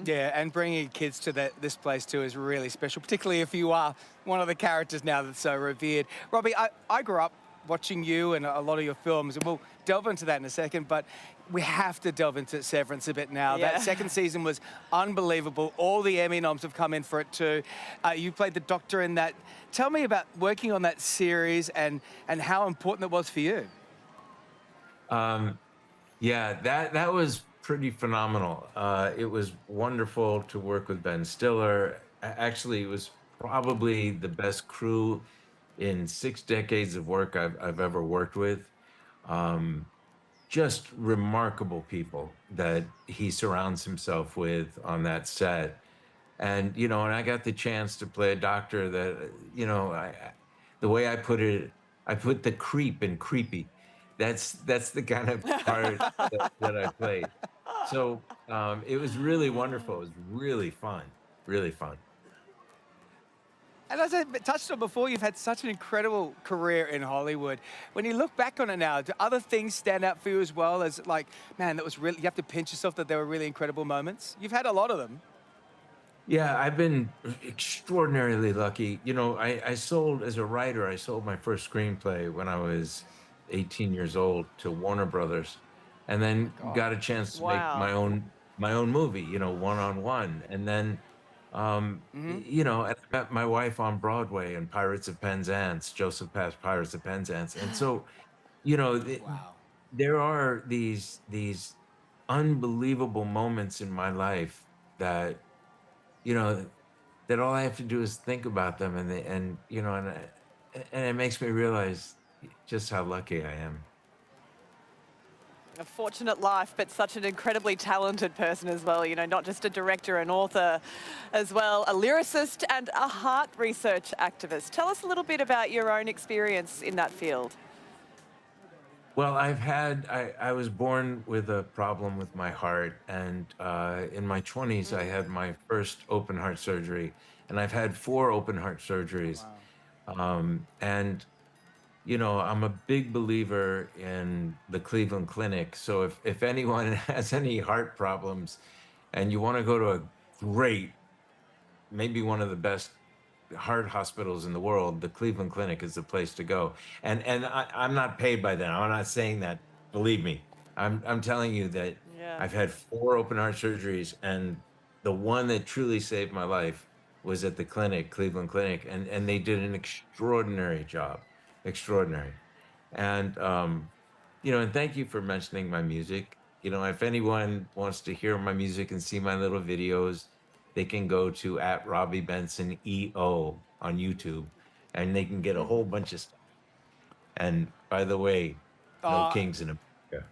Yeah, and bringing kids to this place too is really special, particularly if you are one of the characters now that's so revered. Robbie, I grew up watching you and a lot of your films, and we'll delve into that in a second, but we have to delve into Severance a bit now.
Yeah.
That second season was unbelievable. All the Emmy noms have come in for it too. You played the Doctor in that. Tell me about working on that series and how important it was for you.
Yeah, that was pretty phenomenal. It was wonderful to work with Ben Stiller. Actually, it was probably the best crew in 6 decades of work I've ever worked with. Just remarkable people that he surrounds himself with on that set. And, you know, and I got the chance to play a doctor that, you know, the way I put it, I put the creep in creepy. That's the kind of part that I played. So it was really wonderful. It was really fun, really fun.
And as I touched on before, you've had such an incredible career in Hollywood. When you look back on it now, do other things stand out for you as well as like, man, that was really, you have to pinch yourself that there were really incredible moments? You've had a lot of them.
Yeah, I've been extraordinarily lucky. You know, I sold, as a writer, I sold my first screenplay when I was 18 years old to Warner Brothers, and then got a chance to make my own movie, you know, one-on-one. And then, you know, I met my wife on Broadway in Pirates of Penzance, Joseph Pass Pirates of Penzance. And so, you know, there are these unbelievable moments in my life that, you know, that all I have to do is think about them, and you know, and it makes me realize just how lucky I am.
A fortunate life, but such an incredibly talented person as well. You know, not just a director and author as well, a lyricist and a heart research activist. Tell us a little bit about your own experience in that field.
Well, I was born with a problem with my heart, and in my 20s, I had my first open heart surgery, and I've had 4 open heart surgeries. And, you know, I'm a big believer in the Cleveland Clinic. So if anyone has any heart problems and you want to go to a great, maybe one of the best heart hospitals in the world, the Cleveland Clinic is the place to go. And I'm not paid by them. I'm not saying that. Believe me, I'm telling you that I've had 4 open heart surgeries, and the one that truly saved my life was at the clinic, Cleveland Clinic, and they did an extraordinary job, extraordinary. And you know, and thank you for mentioning my music. You know, if anyone wants to hear my music and see my little videos, they can go to @Robbie Benson EO on YouTube, and they can get a whole bunch of stuff. And by the way, no kings in America.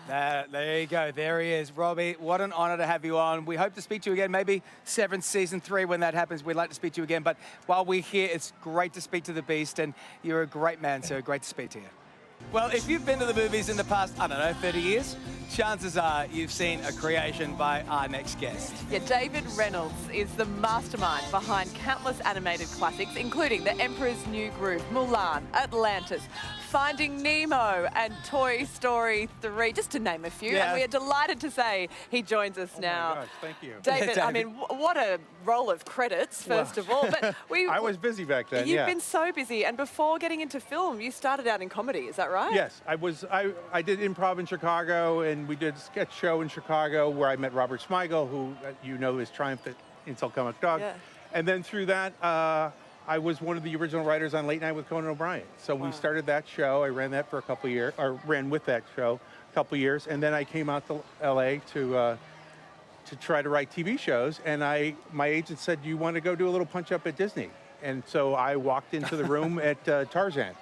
There you go. There he is. Robbie, what an honor to have you on. We hope to speak to you again, maybe Severance Season 3 when that happens. We'd like to speak to you again. But while we're here, it's great to speak to the Beast, and you're a great man, so great to speak to you. Well, if you've been to the movies in the past, I don't know, 30 years, chances are you've seen a creation by our next guest.
Yeah, David Reynolds is the mastermind behind countless animated classics, including The Emperor's New Groove, Mulan, Atlantis, Finding Nemo, and Toy Story 3, just to name a few.
Yeah.
And we are delighted to say he joins us now.
Oh my gosh, thank you.
David, I mean, what a roll of credits, first of all. But
I was busy back then,
You've been so busy, and before getting into film, you started out in comedy, is that right?
Yes, I did improv in Chicago, and we did a sketch show in Chicago where I met Robert Smigel, who you know is Triumph at Insult Comic Dog.
Yeah.
And then through that, I was one of the original writers on Late Night with Conan O'Brien. So we started that show. I ran that for a couple of years, or ran with that show a couple of years, and then I came out to LA to to try to write TV shows, and my agent said, "You want to go do a little punch up at Disney?" And so I walked into the room at Tarzan,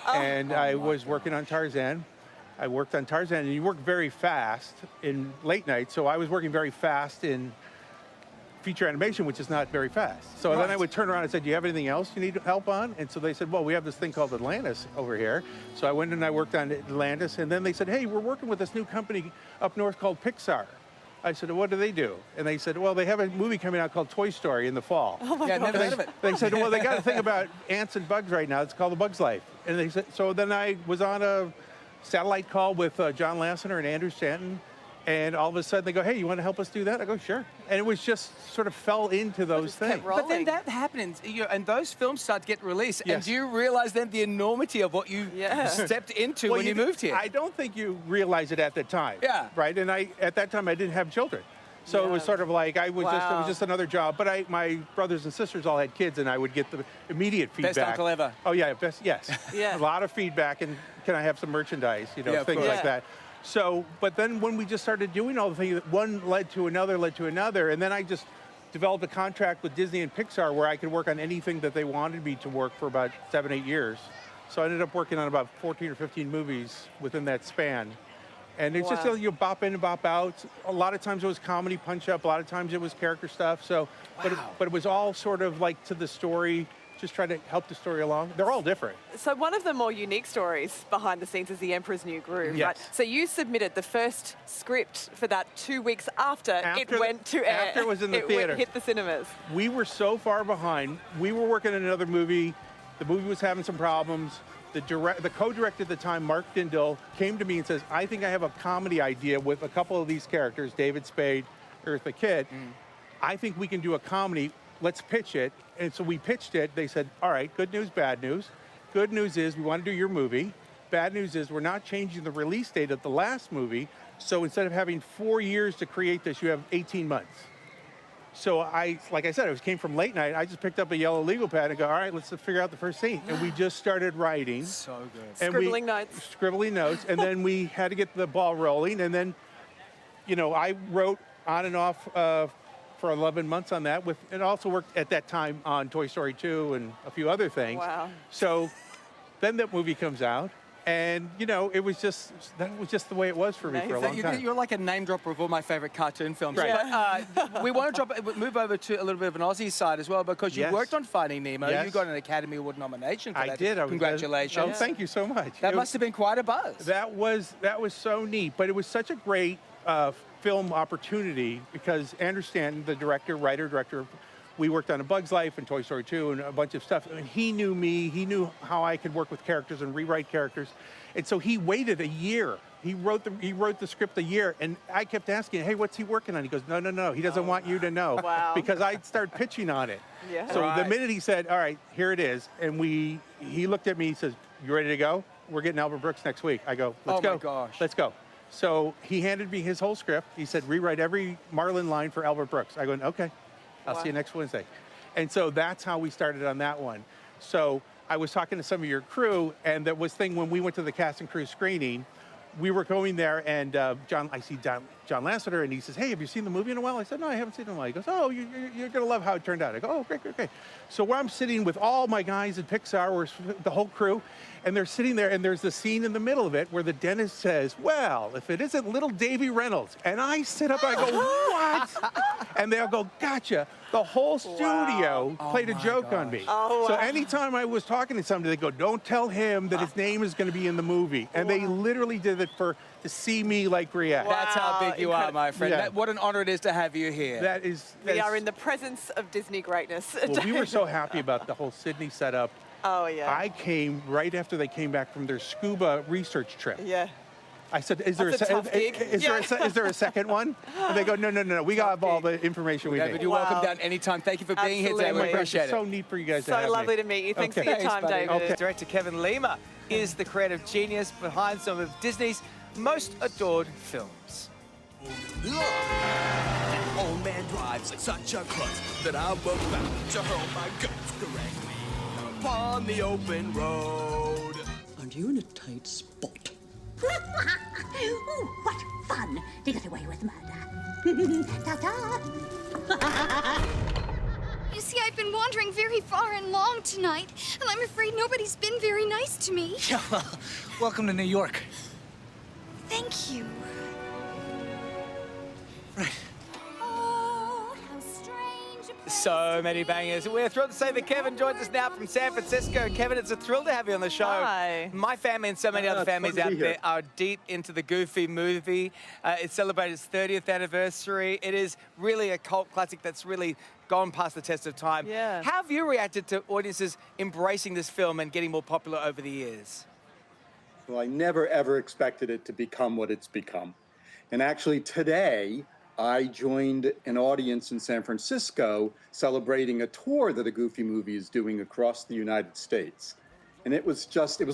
and I was working on Tarzan. I worked on Tarzan, and you work very fast in late night, so I was working very fast in feature animation, which is not very fast. So then I would turn around and say, "Do you have anything else you need help on?" And so they said, "Well, we have this thing called Atlantis over here." So I went and I worked on Atlantis, and then they said, "Hey, we're working with this new company up north called Pixar." I said, "What do they do?" And they said, "Well, they have a movie coming out called Toy Story in the fall."
Oh my God. Never heard of it.
They said, "Well, they got a thing about ants and bugs right now. It's called A Bug's Life." And they said, so then I was on a satellite call with John Lasseter and Andrew Stanton, and all of a sudden they go, "Hey, you want to help us do that?" I go, "Sure." And it was just sort of fell into those things.
But then that happens, and those films start to get released, and do you realize then the enormity of what you stepped into when you moved here?
I don't think you realize it at the time.
Yeah.
Right. And at that time I didn't have children. So it was sort of like it was just another job. But my brothers and sisters all had kids, and I would get the immediate feedback.
Best uncle ever.
Oh yeah, yes.
Yeah.
A lot of feedback, and can I have some merchandise? Things like that. So, but then when we just started doing all the things, one led to another, and then I just developed a contract with Disney and Pixar where I could work on anything that they wanted me to work for about 7-8 years. So I ended up working on about 14 or 15 movies within that span. And it's just you bop in and bop out. A lot of times it was comedy punch up. A lot of times it was character stuff. So, but it was all sort of like to the story, just trying to help the story along. They're all different.
So one of the more unique stories behind the scenes is The Emperor's New Groove.
Yes.
Right? So you submitted the first script for that 2 weeks after it went to air.
After it was in the theater.
Hit the cinemas.
We were so far behind. We were working on another movie. The movie was having some problems. The co-director at the time, Mark Dindal, came to me and says, "I think I have a comedy idea with a couple of these characters, David Spade, Eartha Kitt. I think we can do a comedy. Let's pitch it." And so we pitched it. They said, "All right, good news, bad news. Good news is we want to do your movie. Bad news is we're not changing the release date of the last movie. So instead of having 4 years to create this, you have 18 months." So like I said, it came from late night. I just picked up a yellow legal pad and go, "All right, let's figure out the first scene." And we just started writing.
So good.
And Scribbling notes. And then we had to get the ball rolling. And then, I wrote on and off for 11 months on that. And also worked at that time on Toy Story 2 and a few other things.
Wow.
So then that movie comes out. And, that was just the way it was for me for a long time.
You're like a name dropper of all my favorite cartoon films.
Right.
But we want to move over to a little bit of an Aussie side as well, because you worked on Finding Nemo.
Yes.
You got an Academy Award nomination for that.
I did.
Congratulations.
Oh, thank you so much.
That must have been quite a buzz.
That was so neat. But it was such a great film opportunity because Andrew Stanton, the writer-director, we worked on A Bug's Life and Toy Story 2 and a bunch of stuff. And he knew me. He knew how I could work with characters and rewrite characters. And so he waited a year. He wrote the script a year. And I kept asking, "Hey, what's he working on?" He goes, No. He doesn't want you to know.
Wow.
Because I'd start pitching on it.
Yeah.
So the minute he said, "All right, here it is," and he looked at me, he says, "You ready to go? We're getting Albert Brooks next week." I go, "Let's go."
Oh my gosh.
Let's go. So he handed me his whole script. He said, "Rewrite every Marlin line for Albert Brooks." I go, "Okay. I'll see you next Wednesday." And so that's how we started on that one. So I was talking to some of your crew, and that was thing when we went to the cast and crew screening, we were going there, and I see John Lasseter, and he says, "Hey, have you seen the movie in a while?" I said, "No, I haven't seen it in a while." He goes, "Oh, you're going to love how it turned out." I go, "Oh, great. So where I'm sitting with all my guys at Pixar, the whole crew, and they're sitting there, and there's the scene in the middle of it where the dentist says, "Well, if it isn't little Davy Reynolds." And I sit up and I go, "What?" And they'll go, "Gotcha." The whole studio played a joke on me.
Oh,
so
wow.
anytime I was talking to somebody, they go, "Don't tell him that his name is going to be in the movie." And they literally did it to see me react.
That's how big you are, my friend.
Yeah.
What an honor it is to have you here.
We are in the presence of Disney greatness.
Well, we were so happy about the whole Sydney setup.
Oh, yeah.
I came right after they came back from their scuba research trip.
Yeah.
I said, is there a second one? And they go, no. We got all the information we need.
You're welcome down anytime. Thank you for being here today. We appreciate it.
It's so neat for you guys to have me.
So lovely to meet you. Thanks for your time, David.
Okay. Director Kevin Lima is the creative genius behind some of Disney's most adored films.
Old man drives like such a klutz that I'm about to hurl my guts directly upon the open road.
Aren't you in a tight spot?
Ooh, what fun!
to get away with murder. Ta-ta!
You see, I've been wandering very far and long tonight, and I'm afraid nobody's been very nice to me.
Yeah, well, welcome to New York.
Thank you.
So many bangers. We're thrilled to say that Kevin joins us now from San Francisco. Kevin, it's a thrill to have you on the show.
Hi.
My family and so many other families out there are deep into the Goofy movie. It celebrated its 30th anniversary. It is really a cult classic that's really gone past the test of time.
Yeah.
How have you reacted to audiences embracing this film and getting more popular over the years?
Well, I never, ever expected it to become what it's become. And actually today, I joined an audience in San Francisco celebrating a tour that a Goofy movie is doing across the United States. And it was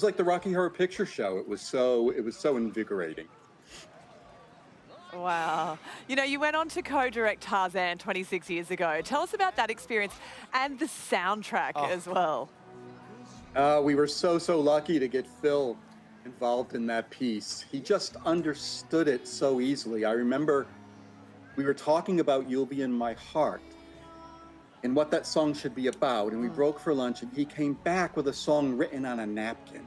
like the Rocky Horror Picture Show. It was so invigorating.
Wow. You know, you went on to co-direct Tarzan 26 years ago. Tell us about that experience and the soundtrack as well.
We were so lucky to get Phil involved in that piece. He just understood it so easily. I remember we were talking about You'll Be in My Heart and what that song should be about, and we broke for lunch, and he came back with a song written on a napkin.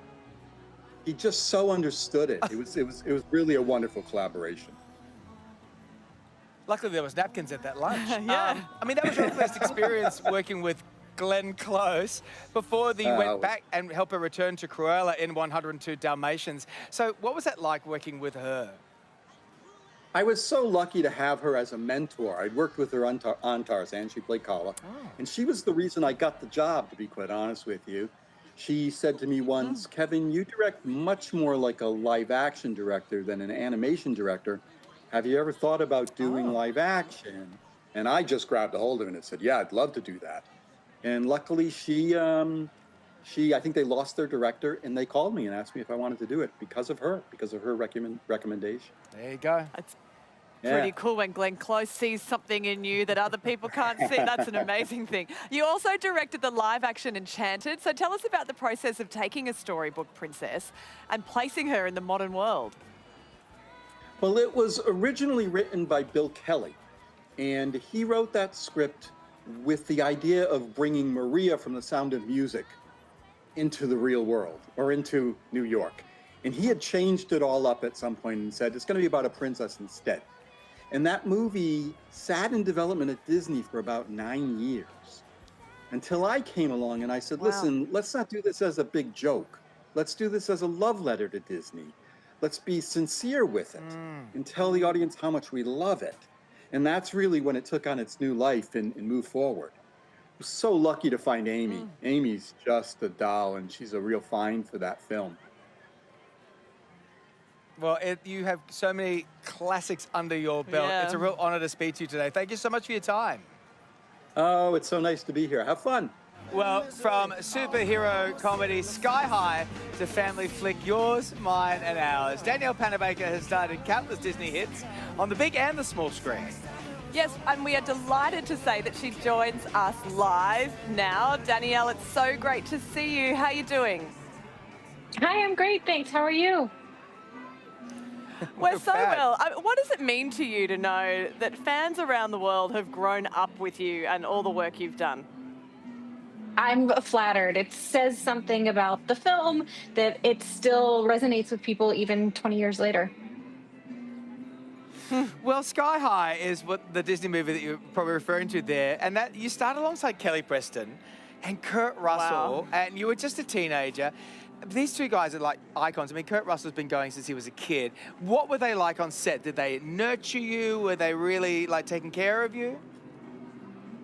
He just so understood it. It was really a wonderful collaboration.
Luckily, there was napkins at that lunch.
Yeah.
I mean, that was your first experience working with Glenn Close before you went back and helped her return to Cruella in 102 Dalmatians. So what was that like working with her?
I was so lucky to have her as a mentor. I'd worked with her on Tarzan. She played Kala. And she was the reason I got the job, to be quite honest with you. She said to me once, Kevin, you direct much more like a live action director than an animation director. Have you ever thought about doing live action? And I just grabbed a hold of it and said, yeah, I'd love to do that. And luckily I think they lost their director, and they called me and asked me if I wanted to do it because of her recommendation.
There you go.
It's pretty cool when Glenn Close sees something in you that other people can't see. That's an amazing thing. You also directed the live action Enchanted. So tell us about the process of taking a storybook princess and placing her in the modern world.
Well, it was originally written by Bill Kelly, and he wrote that script with the idea of bringing Maria from The Sound of Music into the real world, or into New York. And he had changed it all up at some point and said, it's going to be about a princess instead. And that movie sat in development at Disney for about 9 years, until I came along and I said, listen, let's not do this as a big joke. Let's do this as a love letter to Disney. Let's be sincere with it and tell the audience how much we love it. And that's really when it took on its new life and moved forward. I was so lucky to find Amy. Amy's just a doll, and she's a real find for that film.
Well, you have so many classics under your belt.
Yeah.
It's a real honor to speak to you today. Thank you so much for your time.
Oh, it's so nice to be here. Have fun.
Well, from superhero comedy Sky High to family flick Yours, Mine and Ours, Danielle Panabaker has starred in countless Disney hits on the big and the small screen.
Yes, and we are delighted to say that she joins us live now. Danielle, it's so great to see you. How are you doing?
Hi, I'm great, thanks. How are you?
We're so well. What does it mean to you to know that fans around the world have grown up with you and all the work you've done?
I'm flattered. It says something about the film that it still resonates with people even 20 years later.
Well, Sky High is what the Disney movie that you're probably referring to there, and that you started alongside Kelly Preston and Kurt Russell, and you were just a teenager. These two guys are like icons. I mean, Kurt Russell's been going since he was a kid. What were they like on set? Did they nurture you? Were they really like taking care of you?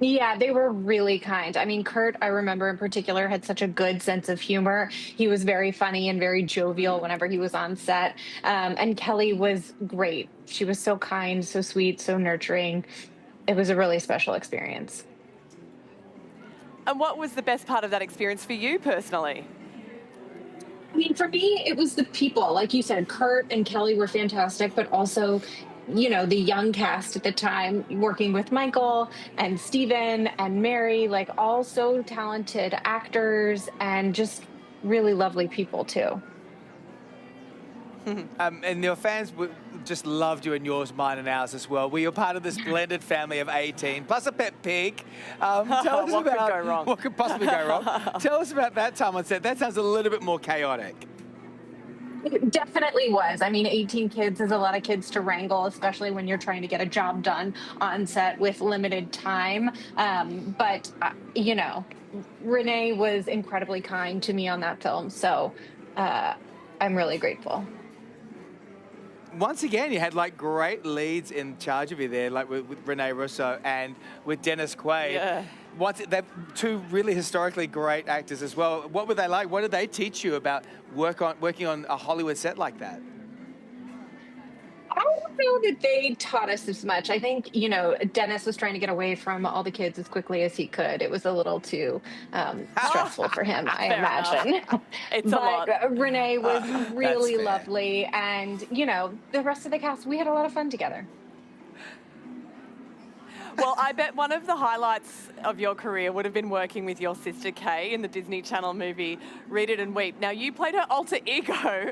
Yeah, they were really kind. I mean, Kurt, I remember in particular, had such a good sense of humor. He was very funny and very jovial whenever he was on set. And Kelly was great. She was so kind, so sweet, so nurturing. It was a really special experience.
And what was the best part of that experience for you personally?
I mean, for me, it was the people. Like you said, Kurt and Kelly were fantastic, but also, you know, the young cast at the time, working with Michael and Steven and Mary, like all so talented actors and just really lovely people too.
And your fans just loved you and yours, mine, and ours as well. Well, you're part of this blended family of 18, plus a pet pig. Tell us
What could go wrong?
What could possibly go wrong? Tell us about that time on set. That sounds a little bit more chaotic.
It definitely was. I mean, 18 kids is a lot of kids to wrangle, especially when you're trying to get a job done on set with limited time. But you know, Renee was incredibly kind to me on that film, so I'm really grateful.
Once again, you had like great leads in charge of you there, like with Renee Russo and with Dennis Quaid.
Yeah.
They're two really historically great actors as well. What were they like? What did they teach you about working on a Hollywood set like that?
I don't know that they taught us as much. I think, you know, Dennis was trying to get away from all the kids as quickly as he could. It was a little too stressful for him, I imagine.
It's
but
a lot.
Renee was really
fair.
lovely. And, you know, the rest of the cast, we had a lot of fun together.
Well, I bet one of the highlights of your career would have been working with your sister Kay in the Disney Channel movie Read It and Weep. Now, you played her alter ego.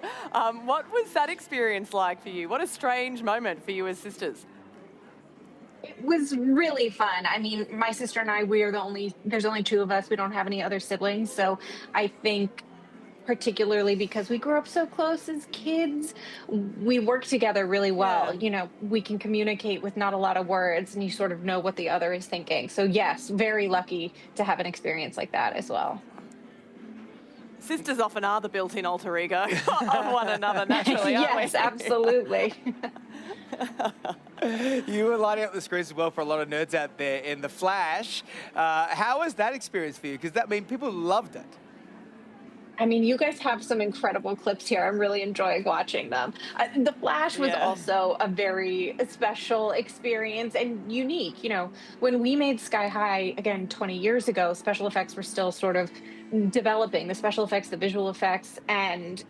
What was that experience like for you? What a strange moment for you as sisters.
It was really fun. I mean, my sister and I, there's only two of us. We don't have any other siblings. So I think particularly because we grew up so close as kids, we work together really well.
Yeah.
You know, we can communicate with not a lot of words and you sort of know what the other is thinking. So yes, very lucky to have an experience like that as well.
Sisters often are the built-in alter ego of one another naturally, aren't we?
Yes, absolutely.
You were lighting up the screens as well for a lot of nerds out there in The Flash. How was that experience for you? Because people loved it.
I mean, you guys have some incredible clips here. I'm really enjoying watching them. The Flash was also a very special experience and unique. You know, when we made Sky High, again, 20 years ago, special effects were still sort of developing, the special effects, the visual effects, and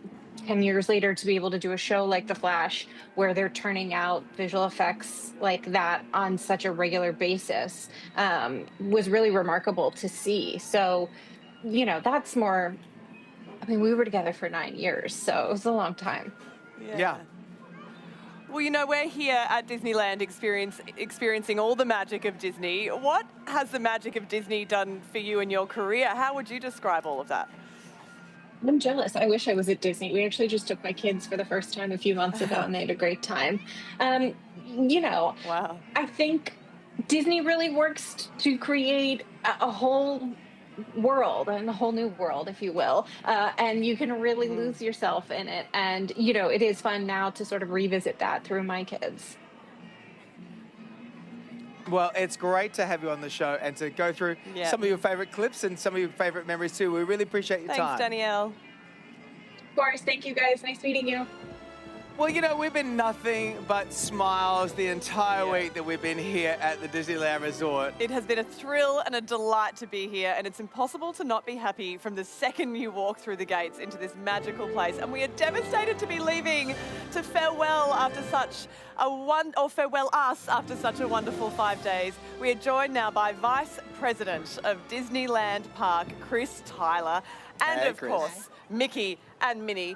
10 years later to be able to do a show like The Flash where they're turning out visual effects like that on such a regular basis was really remarkable to see. So, you know, that's more... I mean, we were together for 9 years, so it was a long time.
Yeah.
Well, you know, we're here at Disneyland experiencing all the magic of Disney. What has the magic of Disney done for you in your career? How would you describe all of that?
I'm jealous. I wish I was at Disney. We actually just took my kids for the first time a few months ago, and they had a great time. You know,
wow.
I think Disney really works to create a whole world and a whole new world, if you will, and you can really lose yourself in it. And you know, it is fun now to sort of revisit that through my kids.
Well, it's great to have you on the show and to go through some of your favorite clips and some of your favorite memories too. We really appreciate your time.
Thanks, Danielle.
Of course. Thank you, guys. Nice meeting you.
Well, you know, we've been nothing but smiles the entire week that we've been here at the Disneyland Resort.
It has been a thrill and a delight to be here, and it's impossible to not be happy from the second you walk through the gates into this magical place. And we are devastated to be leaving to farewell after such a farewell us after such a wonderful 5 days. We are joined now by Vice President of Disneyland Park, Chris Tyler, and
Hey,
of
Chris.
course, Mickey and Minnie.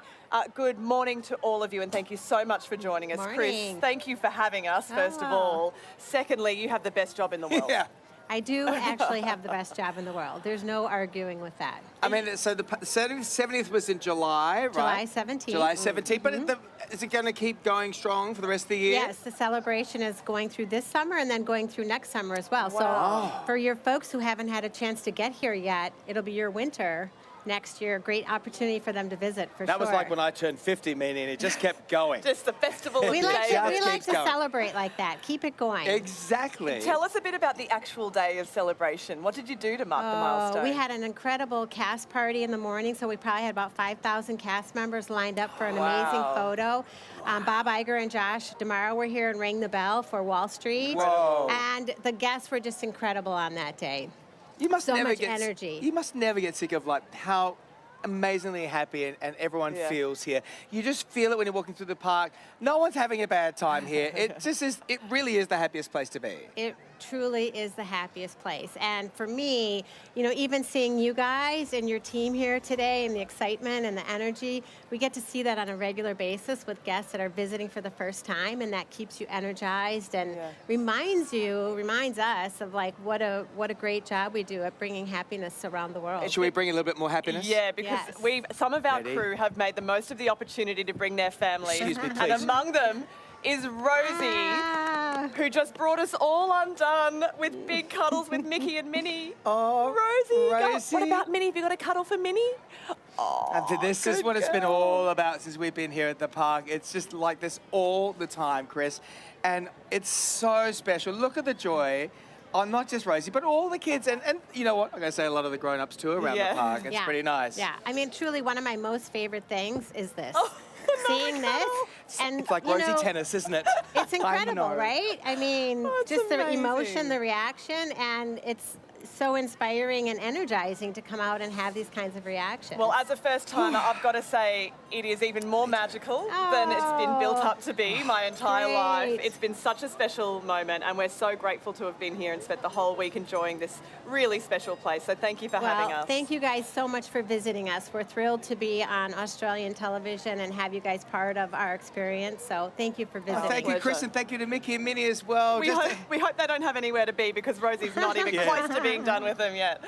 Good morning to all of you, and thank you so much for joining us. Chris,
Morning.
thank you for having us, first of all. Secondly, you have the best job in the world.
Yeah.
I do actually have the best job in the world. There's no arguing with that.
I mean, so the 70th was in July, right?
July 17th.
July 17th, but is it going to keep going strong for the rest of the year?
Yes, the celebration is going through this summer and then going through next summer as well.
Wow.
So for your folks who haven't had a chance to get here yet, it'll be your winter next year. Great opportunity for them to visit, for
That
sure.
was like when I turned 50, meaning it just kept going.
Just the festival of
We
the
like
day.
to celebrate like that. Keep it going.
Exactly.
Tell us a bit about the actual day of celebration. What did you do to mark the milestone?
We had an incredible cast party in the morning, so we probably had about 5,000 cast members lined up for an amazing photo. Bob Iger and Josh DeMauro were here and rang the bell for Wall Street.
Whoa.
And the guests were just incredible on that day.
You must
so
never
much
get
energy.
You must never get sick of like how amazingly happy and everyone feels here. You just feel it when you're walking through the park. No one's having a bad time here. It just is. It really is the happiest place to be.
It truly is the happiest place. And for me, you know, even seeing you guys and your team here today and the excitement and the energy, we get to see that on a regular basis with guests that are visiting for the first time, and that keeps you energized and reminds us of like what a great job we do at bringing happiness around the world.
Should we bring a little bit more happiness?
Yeah, because some of our crew have made the most of the opportunity to bring their families.
Excuse me,
and
please.
among them is Rosie, who just brought us all undone with big cuddles with Mickey and Minnie.
Oh,
Rosie. What about Minnie? Have you got a cuddle for Minnie?
And this is what it's been all about since we've been here at the park. It's just like this all the time, Chris. And it's so special. Look at the joy on not just Rosie, but all the kids. And you know what? I'm going to say a lot of the grown-ups too around the park. It's pretty nice.
Yeah, I mean, truly one of my most favorite things is this. Seeing this. And,
it's like
you
Rosie
know,
tennis, isn't it?
It's incredible,
I know.
right? I mean, just the
amazing.
emotion, the reaction, and it's so inspiring and energizing to come out and have these kinds of reactions.
Well, as a first timer, I've got to say it is even more magical than it's been built up to be my entire life. It's been such a special moment, and we're so grateful to have been here and spent the whole week enjoying this really special place. So thank you for having us.
Thank you guys so much for visiting us. We're thrilled to be on Australian television and have you guys part of our experience. So thank you for visiting.
Thank you, Chris, and thank you to Mickey and Minnie as well.
We hope they don't have anywhere to be because Rosie's not even close to being done with them yet.